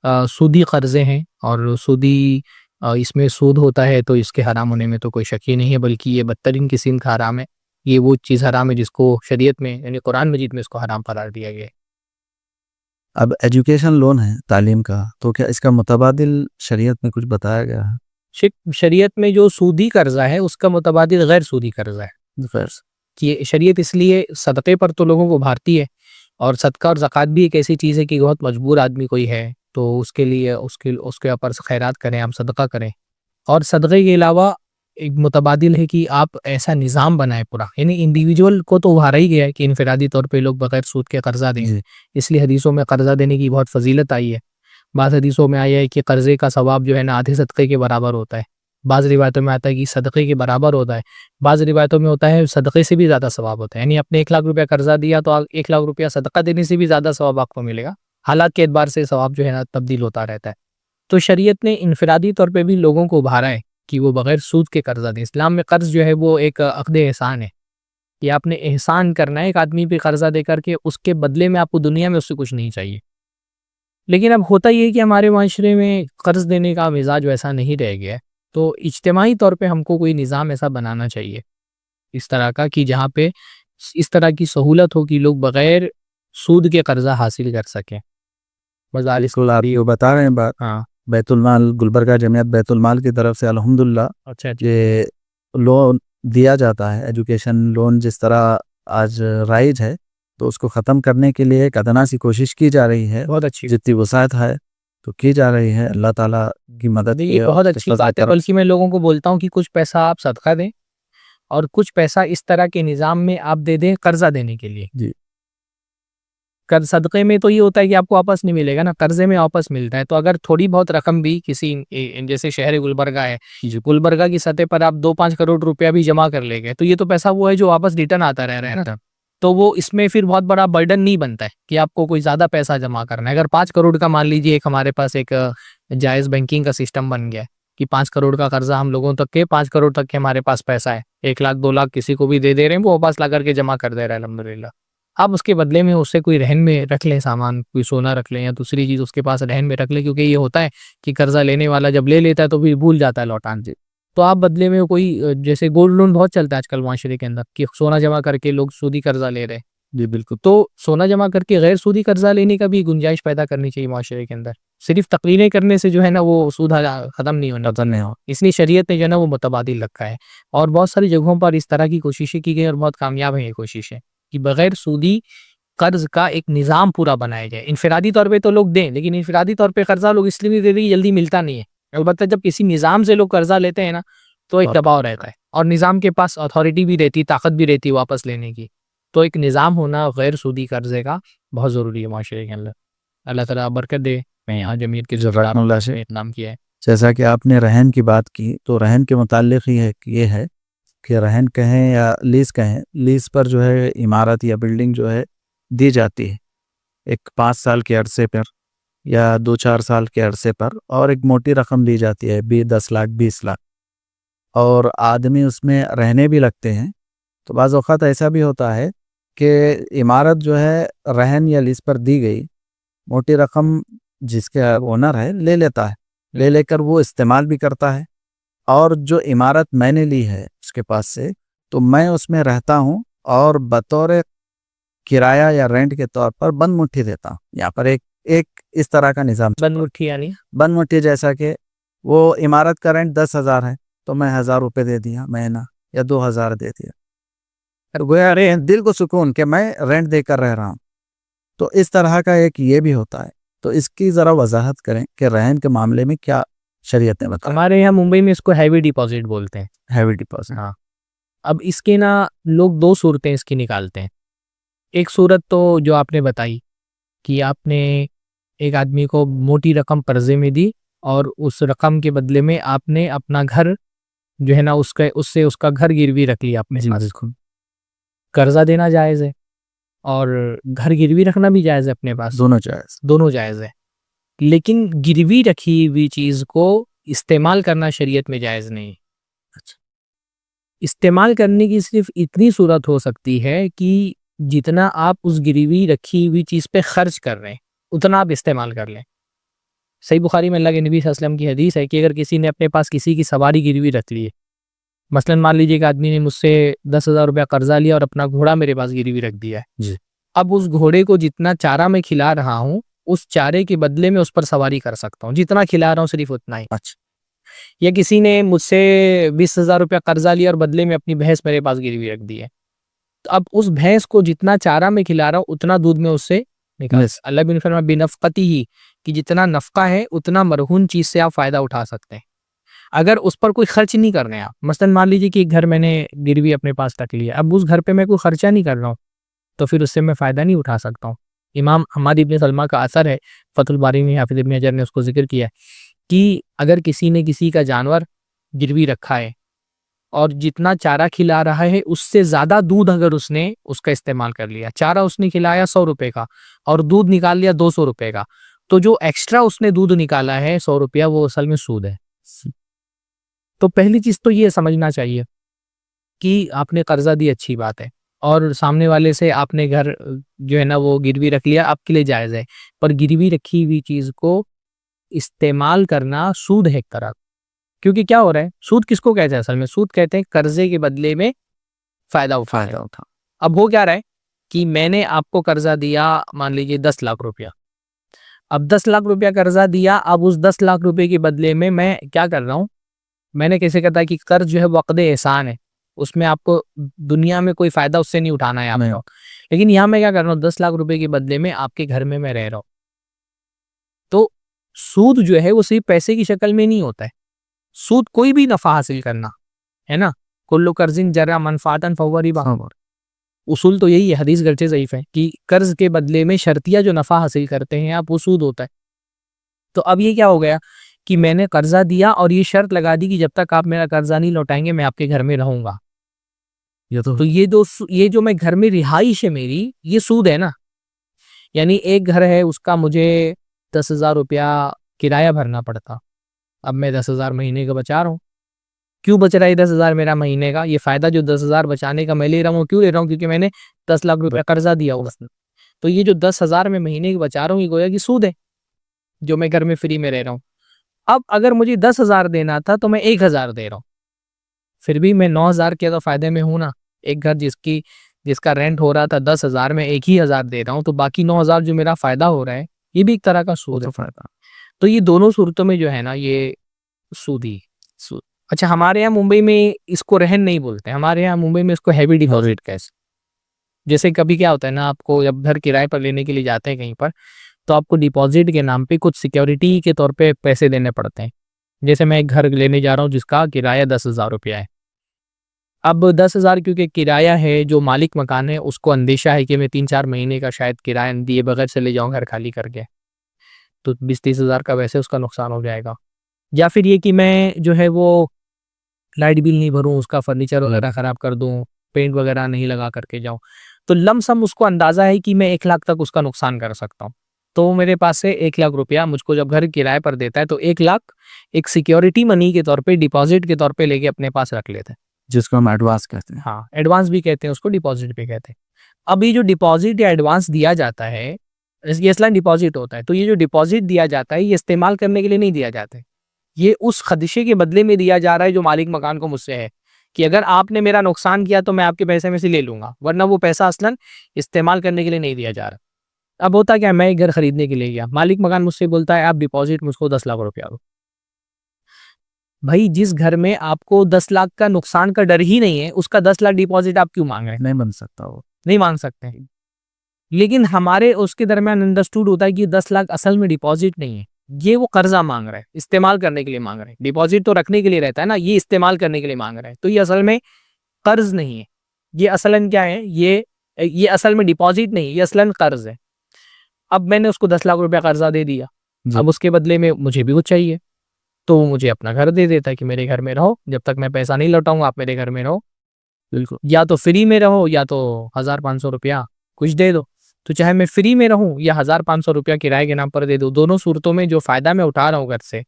सूदी कर्जे हैं और सूदी इसमें सूद होता है, तो इसके हराम होने में तो कोई शक ही नहीं है, बल्कि ये बदतरीन किस्म का हराम है। ये वो चीज़ हराम है जिसको शरीयत में यानी कुरान मजीद में इसको हराम करार दिया गया है। अब एजुकेशन लोन है तालीम का, तो क्या इसका मुतबादिल शरीयत में कुछ बताया गया है? शरीयत में जो सूदी कर्जा है उसका मुतबादिल गैर सूदी कर्जा है। फिर कि शरीयत इसलिए सदक़े पर तो लोगों को भारती है, और सदका और ज़कात भी एक ऐसी चीज़ है कि बहुत मजबूर आदमी कोई है तो उसके लिए उसके उसके ऊपर खैरात करें, हम सदका करें। और सदक़े के अलावा एक मुतबादिल है कि आप ऐसा निज़ाम बनाएं पूरा, यानी इंडिविजुअल को तो उभारा ही गया है कि इनफरादी तौर पे लोग बगैर सूद के कर्जा दें, जी इसलिए हदीसों में कर्जा देने की बहुत फजीलत आई है। बाज़ हदीसों में आया है कि कर्जे का सवाब जो है ना आधे सदक़े के बराबर होता है, बाज़ रिवायतों में आता है कि सदक़े के बराबर होता है, बाज़ रिवायतों में होता है सदक़े से भी ज़्यादा सवाब होता है, यानी आपने 1 लाख रुपया कर्जा दिया तो 1 लाख रुपया सदका देने से भी ज़्यादा सवाब आपको मिलेगा। हालात के एतबार से सवाब जो है ना तब्दील होता रहता है। तो शरीयत ने इनफरादी तौर पे भी लोगों को उभारा है कि वो बगैर सूद के कर्जा दें। इस्लाम में कर्ज जो है वो एक अक़्द एहसान है कि आपने एहसान करना है एक आदमी पे कर्जा दे करके, उसके बदले में आपको दुनिया में उससे कुछ नहीं चाहिए। लेकिन अब होता ये है कि हमारे माशरे में कर्ज देने का मिजाज वैसा नहीं रह गया है, तो इज्तिमाई तौर पे हमको कोई निज़ाम ऐसा बनाना चाहिए इस तरह का कि जहाँ पे इस तरह की सहूलत हो कि लोग बगैर सूद के कर्जा हासिल कर सकें। मजालिस बिल्कुल, आप जो बता रहे हैं बात, हाँ, बैतुल माल गुलबर्गा जमियत बैतुल माल की तरफ से अल्हम्दुलिल्लाह अच्छा अच्छा, ये लोन दिया जाता है। एजुकेशन लोन जिस तरह आज राइज है, तो उसको ख़त्म करने के लिए एक अदना सी कोशिश की जा रही है, बहुत अच्छी जितनी वसात है तो की जा रही है। अल्लाह ताला की मदद ये की और बहुत उसके अच्छी फज़ल बात है, करम से। बल्कि मैं लोगों को बोलता हूँ कि कुछ पैसा आप सदका दें और कुछ पैसा इस तरह के निज़ाम में आप दे दें कर्जा देने के लिए। जी कर्ज सदक़े में तो ये होता है कि आपको वापस नहीं मिलेगा ना, कर्ज़े में वापस मिलता है। तो अगर थोड़ी बहुत रकम भी किसी जैसे शहर गुलबर्गा है, जी गुलबर्गा की सतह पर आप 2-5 करोड़ रुपया भी जमा कर ले गए, तो ये तो पैसा वो है जो वापस रिटर्न आता रह रहा है ना। तो वो इसमें फिर बहुत बड़ा बर्डन नहीं बनता है कि आपको कोई ज़्यादा पैसा जमा करना है। अगर 5 करोड़ का मान लीजिए एक हमारे पास एक जायज़ बैंकिंग का सिस्टम बन गया है कि 5 करोड़ का कर्ज़ा हम लोगों तक के 5 करोड़ तक के हमारे पास पैसा है। 1 लाख 2 लाख किसी को भी दे रहे हैं, वो वापस ला करके जमा कर दे रहा है अल्हम्दुलिल्लाह। आप उसके बदले में उससे कोई रहन में रख लें सामान, कोई सोना रख लें या दूसरी चीज़ उसके पास रहन में रख लें, क्योंकि ये होता है कि कर्ज़ा लेने वाला जब ले लेता है तो फिर भूल जाता है लौटाना। जी तो आप बदले में कोई जैसे गोल्ड लोन बहुत चलता है आजकल माशरे के अंदर कि सोना जमा करके लोग सूदी कर्ज़ा ले रहे हैं। जी बिल्कुल। तो सोना जमा करके गैर सूदी कर्ज़ा लेने का भी गुंजाइश पैदा करनी चाहिए माशरे के अंदर। सिर्फ़ तकरीरें करने से जो है ना वो सूद ख़त्म नहीं होना पता नहीं चाहिए। हो इसलिए शरीयत ने जो है ना वो मुतबादिल रखा है, और बहुत सारी जगहों पर इस तरह की कोशिशें की गई और बहुत कामयाब है ये कोशिशें कि बगैर सूदी कर्ज़ का एक निज़ाम पूरा बनाया जाए। इनफ़िरादी तौर पे तो लोग दें, लेकिन इनफ़िरादी तौर पे कर्ज़ा लोग इसलिए नहीं देते कि जल्दी मिलता नहीं है। अलबत्ता जब किसी निज़ाम से लोग कर्ज़ा लेते हैं ना, तो एक और दबाव रहता है और निज़ाम के पास अथॉरिटी भी रहती है, ताकत भी रहती है वापस लेने की। तो एक निज़ाम होना गैर सूदी कर्ज़े का बहुत ज़रूरी है माशरे के अंदर। अल्लाह ताला बरकत दे। मैं यहाँ जमीयत के ज़फ़रनुल्लाह से, नाम किया है। जैसा कि आपने रहन की बात की, तो रहन के मुताल्लिक़ ये है कि रहन कहें या लीज़ कहें, लीज़ पर जो है इमारत या बिल्डिंग जो है दी जाती है, एक 5 साल के अरसे पर या 2-4 साल के अरसे पर, और एक मोटी रकम दी जाती है 10 लाख 20 लाख, और आदमी उसमें रहने भी लगते हैं। तो बाज़ औक़ात ऐसा भी होता है कि इमारत जो है रहन या लीज़ पर दी गई, मोटी रकम जिसके ओनर है ले लेता है, ले लेकर वो इस्तेमाल भी करता है, और जो इमारत मैंने ली है उसके पास से, तो मैं उसमें रहता हूँ और बतौर किराया या रेंट के तौर पर बंद मुट्ठी देता हूँ। यहाँ पर एक एक इस तरह का निज़ाम चल बंद रहा है। मुट्ठी यानी? बंद मुट्ठी जैसा कि वो इमारत का रेंट 10,000 है, तो मैं 1,000 रुपये दे दिया महीना, या 2,000 दे दिया। फिर गोया अरे दिल को सुकून कि मैं रेंट देकर रह रहा हूँ। तो इस तरह का एक ये भी होता है। तो इसकी ज़रा वज़ाहत करें कि रहन के मामले में क्या शरीयत ने बताया? हमारे यहाँ मुंबई में इसको हैवी डिपॉज़िट बोलते हैं। Heavy deposit. हाँ, अब इसके ना लोग 2 सूरतें इसकी निकालते हैं। एक सूरत तो जो आपने बताई कि आपने एक आदमी को मोटी रकम कर्ज़े में दी और उस रकम के बदले में आपने अपना घर जो है ना उसके उससे उसका घर गिरवी रख लिया अपने जी पास। बिल्कुल, कर्ज़ा देना जायज़ है और घर गिरवी रखना भी जायज़ है अपने पास, दोनों जायज़। दोनों जायज़ है। लेकिन गिरवी रखी हुई चीज़ को इस्तेमाल करना शरीयत में जायज़ नहीं है। अच्छा, इस्तेमाल करने की सिर्फ़ इतनी सूरत हो सकती है कि जितना आप उस गिरवी रखी हुई चीज़ पे खर्च कर रहे हैं, उतना आप इस्तेमाल कर लें। सही बुखारी में अल्लाह के नबी सल्लल्लाहु अलैहि वसल्लम की हदीस है कि अगर किसी ने अपने पास किसी की सवारी गिरवी रख ली है, मसलन मान लीजिए कि आदमी ने मुझसे 10,000 रुपया कर्जा लिया और अपना घोड़ा मेरे पास गिरवी रख दिया है। जी। अब उस घोड़े को जितना चारा मैं खिला रहा हूँ, उस चारे के बदले में उस पर सवारी कर सकता हूँ, जितना खिला रहा हूँ सिर्फ उतना ही। अच्छा। या किसी ने मुझसे 20,000 रुपया कर्जा लिया और बदले में अपनी भैंस मेरे पास गिरवी रख दी है, तो अब उस भैंस को जितना चारा मैं खिला रहा हूँ उतना दूध में उससे निकाल। Yes. अल्लाह बिन फरमा बिनफ़क़ती ही, कि जितना नफ़क़ा है उतना मरहून चीज़ से आप फ़ायदा उठा सकते हैं। अगर उस पर कोई खर्च नहीं कर रहे हैं आप, मसलन मान लीजिए कि एक घर मैंने गिरवी अपने पास रख लिया, अब उस घर पे मैं कोई खर्चा नहीं कर रहा हूँ, तो फिर उससे मैं फ़ायदा नहीं उठा सकता हूँ। इमाम हम्माद इब्न सलमा का असर है, फ़तहुल बारी में हाफ़िज़ इब्न हजर ने उसको ज़िक्र किया है कि अगर किसी ने किसी का जानवर गिरवी रखा है और जितना चारा खिला रहा है उससे ज़्यादा दूध अगर उसने उसका इस्तेमाल कर लिया, चारा उसने खिलाया 100 रुपए का और दूध निकाल लिया 200 रुपए का, तो जो एक्स्ट्रा उसने दूध निकाला है 100 रुपया, वो असल में सूद है। तो पहली चीज़ तो ये समझना चाहिए कि आपने कर्जा दी, अच्छी बात है, और सामने वाले से आपने घर जो है ना वो गिरवी रख लिया, आपके लिए जायज़ है, पर गिरवी रखी हुई चीज़ को इस्तेमाल करना सूद है एक तरह। क्योंकि क्या हो रहा है, सूद किसको कहते हैं असल में? सूद कहते हैं कर्जे के बदले में फ़ायदा उठाना। अब हो क्या रहा है कि मैंने आपको कर्जा दिया, मान लीजिए 10 लाख रुपया। अब 10 लाख रुपया कर्जा दिया, अब उस 10 लाख रुपए के बदले में मैं क्या कर रहा हूँ, मैंने कैसे कहता है कि कर्ज जो है वो अक़्द एहसान है, उसमें आपको दुनिया में कोई फ़ायदा उससे नहीं उठाना है आपको। लेकिन यहाँ मैं क्या कर रहा हूँ, 10 लाख रुपए के बदले में आपके घर में मैं रह रहा हूँ। तो सूद जो है वो सिर्फ पैसे की शक्ल में नहीं होता है। सूद कोई भी नफ़ा हासिल करना, है ना? कुल्लु कर्ज़िन जर्रा मनफ़ातन फहुव रिबा। उसूल तो यही है, हदीस गर्चे ज़ईफ़ है, कि कर्ज़ के बदले में शर्तिया जो नफ़ा हासिल करते हैं आप, वो सूद होता है। तो अब ये क्या हो गया कि मैंने कर्जा दिया और ये शर्त लगा दी कि जब तक आप मेरा कर्जा नहीं लौटाएंगे मैं आपके घर में रहूंगा। तो ये जो मैं घर में रिहाइश है मेरी, ये सूद है ना। यानी एक घर है उसका मुझे 10,000 रुपया किराया भरना पड़ता, अब मैं 10,000 महीने का बचा रहा हूँ। क्यों बच रहा है 10,000 मेरा महीने का? ये फ़ायदा जो 10,000 बचाने का मैं ले रहा हूँ, क्यों ले रहा हूँ? क्योंकि मैंने 10 लाख रुपया कर्जा दिया हुआ। तो ये जो 10,000 मैं महीने का बचा रहा हूँ, ये गोया कि सूद है, जो मैं घर में फ्री में रह रहा हूँ। अब अगर मुझे 10,000 देना था तो मैं 1,000 दे रहा हूँ, फिर भी मैं 9,000 के तो फ़ायदे में हूँ ना। एक घर जिसका रेंट हो रहा था 10,000 में 1,000 दे रहा हूँ, तो बाकी 9,000 जो मेरा फ़ायदा हो रहा है, ये भी एक तरह का सूद है। तो ये दोनों सूरतों में जो है ना, ये सूद ही सूद। अच्छा, हमारे यहाँ मुंबई में इसको रहन नहीं बोलते, हमारे यहाँ मुंबई में इसको हैवी डिपॉजिट कहते। जैसे कभी क्या होता है ना, आपको जब घर किराए पर लेने के लिए जाते हैं कहीं पर, तो आपको डिपॉजिट के नाम पे कुछ सिक्योरिटी के तौर पे पैसे देने पड़ते हैं। जैसे मैं एक घर लेने जा रहा हूँ जिसका किराया 10,000 रुपया है। अब 10,000 क्योंकि किराया है, जो मालिक मकान है उसको अंदेशा है कि मैं 3-4 महीने का शायद किराया दिए बगैर चले जाऊँ घर खाली करके, तो 20-30 हज़ार का वैसे उसका नुकसान हो जाएगा। या फिर ये कि मैं जो है वो लाइट बिल नहीं भरूँ, उसका फर्नीचर वगैरह ख़राब कर दूँ, पेंट वगैरह नहीं लगा करके जाऊँ, तो लमसम उसको अंदाज़ा है कि मैं 1 लाख तक उसका नुकसान कर सकता हूँ। तो वो मेरे पास से 1 लाख रुपया मुझको जब घर किराए पर देता है, तो 1 लाख एक सिक्योरिटी मनी के तौर पे, डिपॉजिट के तौर पे लेके अपने पास रख लेते हैं, जिसको हम एडवांस कहते हैं। हाँ, एडवांस भी कहते हैं उसको, डिपॉजिट भी कहते हैं। अब ये जो डिपॉजिट या एडवांस दिया जाता है, ये असलन डिपॉजिट होता है। तो ये जो डिपॉजिट दिया जाता है, ये इस्तेमाल करने के लिए नहीं दिया जाता है। ये उस खदशे के बदले में दिया जा रहा है जो मालिक मकान को मुझसे है, कि अगर आपने मेरा नुकसान किया तो मैं आपके पैसे में से ले लूँगा, वरना वो पैसा असलन इस्तेमाल करने के लिए नहीं दिया जा रहा। अब होता क्या है, मैं एक घर खरीदने के लिए गया, मालिक मकान मुझसे बोलता है आप डिपॉजिट मुझको 10 लाख रुपया दो। भाई, जिस घर में आपको 10 लाख का नुकसान का डर ही नहीं है, उसका 10 लाख डिपॉजिट आप क्यों मांग रहे हैं? नहीं बन सकता वो। नहीं मांग सकते हैं। लेकिन हमारे उसके दरमियान अंडरस्टूड होता है कि 10 लाख असल में डिपॉजिट नहीं है, ये वो कर्जा मांग रहा है, इस्तेमाल करने के लिए मांग रहा है। डिपॉजिट तो रखने के लिए रहता है ना, ये इस्तेमाल करने के लिए मांग रहा है। तो ये असल में कर्ज नहीं है, ये असलन क्या है, ये असल में डिपॉजिट नहीं, ये असलन कर्ज है। अब मैंने उसको 10 लाख रुपया कर्जा दे दिया, अब उसके बदले में मुझे भी कुछ चाहिए, तो वो मुझे अपना घर दे देता है कि मेरे घर में रहो, जब तक मैं पैसा नहीं लौटाऊंगा आप मेरे घर में रहो। बिल्कुल। या तो फ्री में रहो या तो 1,500 रुपया कुछ दे दो। तो चाहे मैं फ्री में रहूं या 1,500 रुपया किराए के नाम पर दे दूं, दोनों सूरतों में जो फायदा मैं उठा रहा हूं घर से,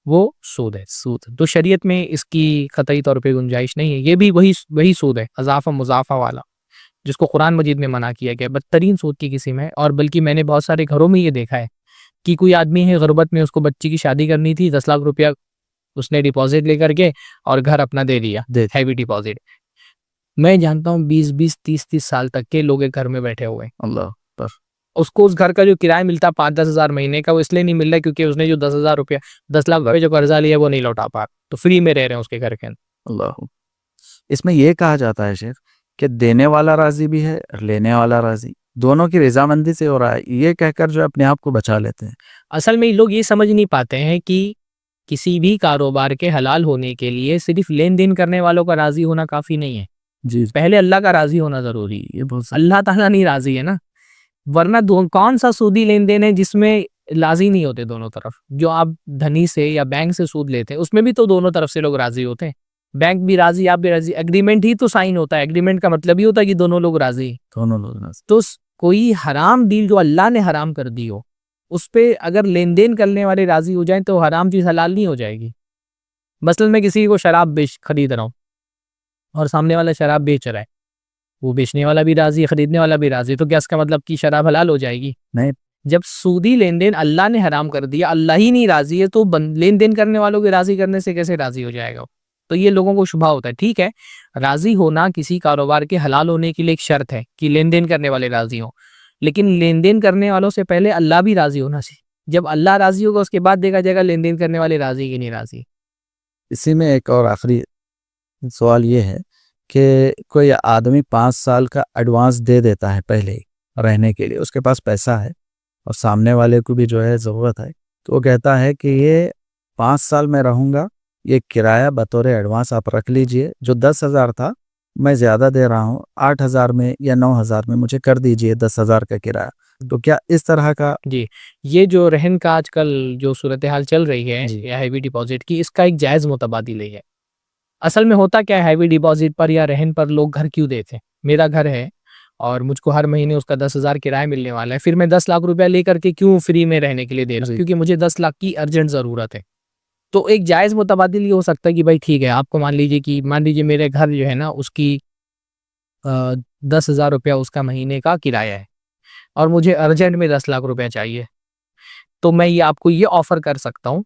वो सूद है, सूद। तो शरीयत में इसकी कतई तौर पे गुंजाइश नहीं है। ये भी वही सूद है, अज़ाफ़ा मुज़ाफ़ा वाला, जिसको कुरान मजीद में मना किया गया, बदतरीन सूद की किस्म है। और बल्कि मैंने बहुत सारे घरों में ये देखा है कि कोई आदमी है गुर्बत में, उसको बच्ची की शादी करनी थी, 10 लाख रुपया उसने डिपॉजिट लेकर के और घर अपना दे दिया, हैवी डिपॉजिट। मैं जानता हूँ 20-20, 30-30 साल तक के लोग एक घर में बैठे हुए हैं। अल्लाह पर उसको उस घर का जो किराया मिलता 5-10 हज़ार महीने का, वो इसलिए नहीं मिल रहा क्योंकि उसने जो 10,000 रुपया 10 लाख रुपये जो कर्जा लिया वो नहीं लौटा पा रहा, तो फ्री में रह रहे हैं उसके घर के अंदर। अल्लाह। इसमें यह कहा जाता है शेख कि देने वाला राजी भी है और लेने वाला राजी, दोनों की रजामंदी से हो रहा है, ये कहकर जो अपने आप को बचा लेते हैं। असल में लोग ये समझ नहीं पाते हैं कि किसी भी कारोबार के हलाल होने के लिए सिर्फ लेन देन करने वालों का राजी होना काफी नहीं है, जी पहले अल्लाह का राजी होना जरूरी है। ये बहुत अल्लाह ताला नहीं राजी है ना, वरना कौन सा सूदी लेन देन है जिसमें राजी नहीं होते दोनों तरफ। जो आप धनी से या बैंक से सूद लेते हैं उसमें भी तो दोनों तरफ से लोग राजी होते हैं, बैंक भी राजी आप भी राजी, एग्रीमेंट ही तो साइन होता है, एग्रीमेंट का मतलब ही होता है कि दोनों लोग राजी हैं। दोनों लोग राजी। तो कोई हराम डील जो अल्लाह ने हराम कर दी हो उस पे अगर लेन देन करने वाले राजी हो जाएं तो हराम चीज हलाल नहीं हो जाएगी। मसलन मैं किसी को शराब खरीद रहा हूँ और सामने वाला शराब बेच रहा है, वो बेचने वाला भी राजी है, खरीदने वाला भी राजी है, तो क्या इसका मतलब कि शराब हलाल हो जाएगी? नहीं। जब सूदी लेन देन अल्लाह ने हराम कर दिया, अल्लाह ही नहीं राजी है, तो लेन देन करने वालों के राजी करने से कैसे राजी हो जाएगा? तो ये लोगों को शुबा होता है। ठीक है, राजी होना किसी कारोबार के हलाल होने के लिए एक शर्त है कि लेन देन करने वाले राजी हों, लेकिन लेन देन करने वालों से पहले अल्लाह भी राजी होना चाहिए। जब अल्लाह राजी होगा उसके बाद देखा जाएगा लेन देन करने वाले राजी कि नहीं राजी। इसी में एक और आखिरी सवाल ये है कि कोई आदमी 5 साल का एडवांस दे देता है पहले ही रहने के लिए, उसके पास पैसा है और सामने वाले को भी जो है ज़रूरत है, तो वो कहता है कि ये 5 साल में रहूँगा, ये किराया बतौर एडवांस आप रख लीजिए, जो 10,000 था मैं ज़्यादा दे रहा हूँ, 8,000 में या 9,000 में मुझे कर दीजिए 10,000 का किराया। तो क्या इस तरह का जी, ये जो रहन का आजकल जो सूरत हाल चल रही है या हैवी डिपॉजिट की, इसका एक जायज़ मुतबादिल है। असल में होता क्या है, हैवी डिपॉजिट पर या रहन पर लोग घर क्यों देते हैं? मेरा घर है और मुझको हर महीने उसका 10,000 किराया मिलने वाला है, फिर मैं 10 लाख रुपया लेकर के क्यों फ्री में रहने के लिए दे रहा हूँ? क्योंकि मुझे 10 लाख की अर्जेंट ज़रूरत है। तो एक जायज़ मुतबादिल ये हो सकता है कि भाई ठीक है, आपको मान लीजिए मेरे घर जो है ना उसकी 10,000 रुपया उसका महीने का किराया है और मुझे अर्जेंट में 10 लाख रुपया चाहिए, तो मैं ये आपको ये ऑफ़र कर सकता हूँ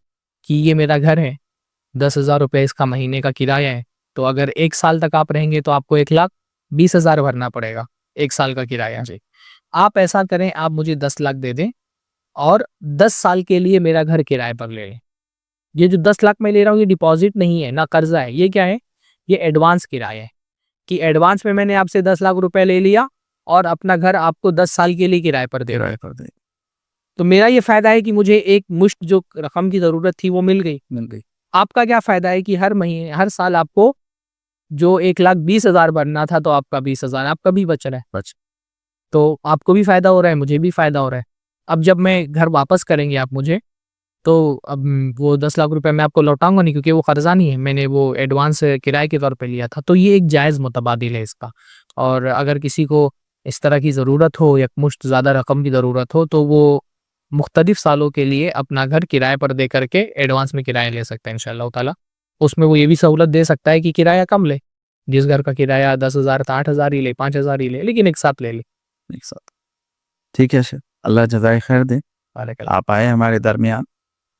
कि ये मेरा घर है, 10,000 रुपये इसका महीने का किराया है, तो अगर 1 साल तक आप रहेंगे तो आपको 1,20,000 भरना पड़ेगा, 1 साल का किराया। जी। आप ऐसा करें, आप मुझे 10 लाख दे दें और 10 साल के लिए मेरा घर किराए पर ले लें। ये जो 10 लाख मैं ले रहा हूँ ये डिपॉज़िट नहीं है, ना कर्ज़ा है, ये क्या है? ये एडवांस किराया है कि एडवांस में मैंने आपसे 10 लाख रुपए ले लिया और अपना घर आपको 10 साल के लिए किराए पर दे रहा है। तो मेरा ये फ़ायदा है कि मुझे एक मुश्त जो रकम की ज़रूरत थी वो मिल गई। आपका क्या फ़ायदा है कि हर साल आपको जो 1,20,000 भरना था तो आपका 20,000 आपका भी बच रहा है। तो आपको भी फ़ायदा हो रहा है, मुझे भी फ़ायदा हो रहा है। अब जब मैं घर वापस करेंगे आप मुझे, तो अब वो 10 लाख रुपए मैं आपको लौटाऊँगा नहीं क्योंकि वो कर्ज़ा नहीं है, मैंने वो एडवांस किराए के तौर पे लिया था। तो ये एक जायज़ मुतबादिल है इसका। और अगर किसी को इस तरह की ज़रूरत हो या मुश्त ज़्यादा रकम की ज़रूरत हो तो वो मुख्तलिफ सालों के लिए अपना घर किराए पर दे करके एडवांस में किराया ले सकता है इंशाअल्लाह ताला। उसमें वो ये भी सहूलत दे सकता है कि किराया कम ले, जिस घर का किराया 10,000 था 8,000 ही ले, 5,000 ही ले, लेकिन एक साथ ले ले। एक साथ? ठीक है शेख, अल्लाह जज़ाए खैर दे, वालेकुम। आप आए हमारे दरमियान।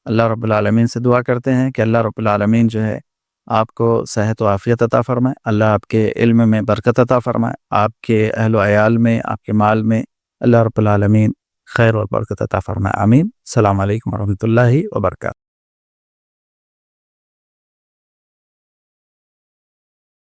अल्लाह रब्बुल आलमीन से दुआ करते हैं कि अल्लाह रब्बुल आलमीन जो है आपको सेहत व आफ़ियत अता फ़रमाए, अल्लाह आपके इल्म में बरकत अता फ़रमाए, आपके अहल व अयाल में, आपके माल में अल्लाह रब्बुल आलमीन खैर और बरकत अता फ़रमाए। आमीन। अस्सलामु अलैकुम व रहमतुल्लाहि व बरकातहू।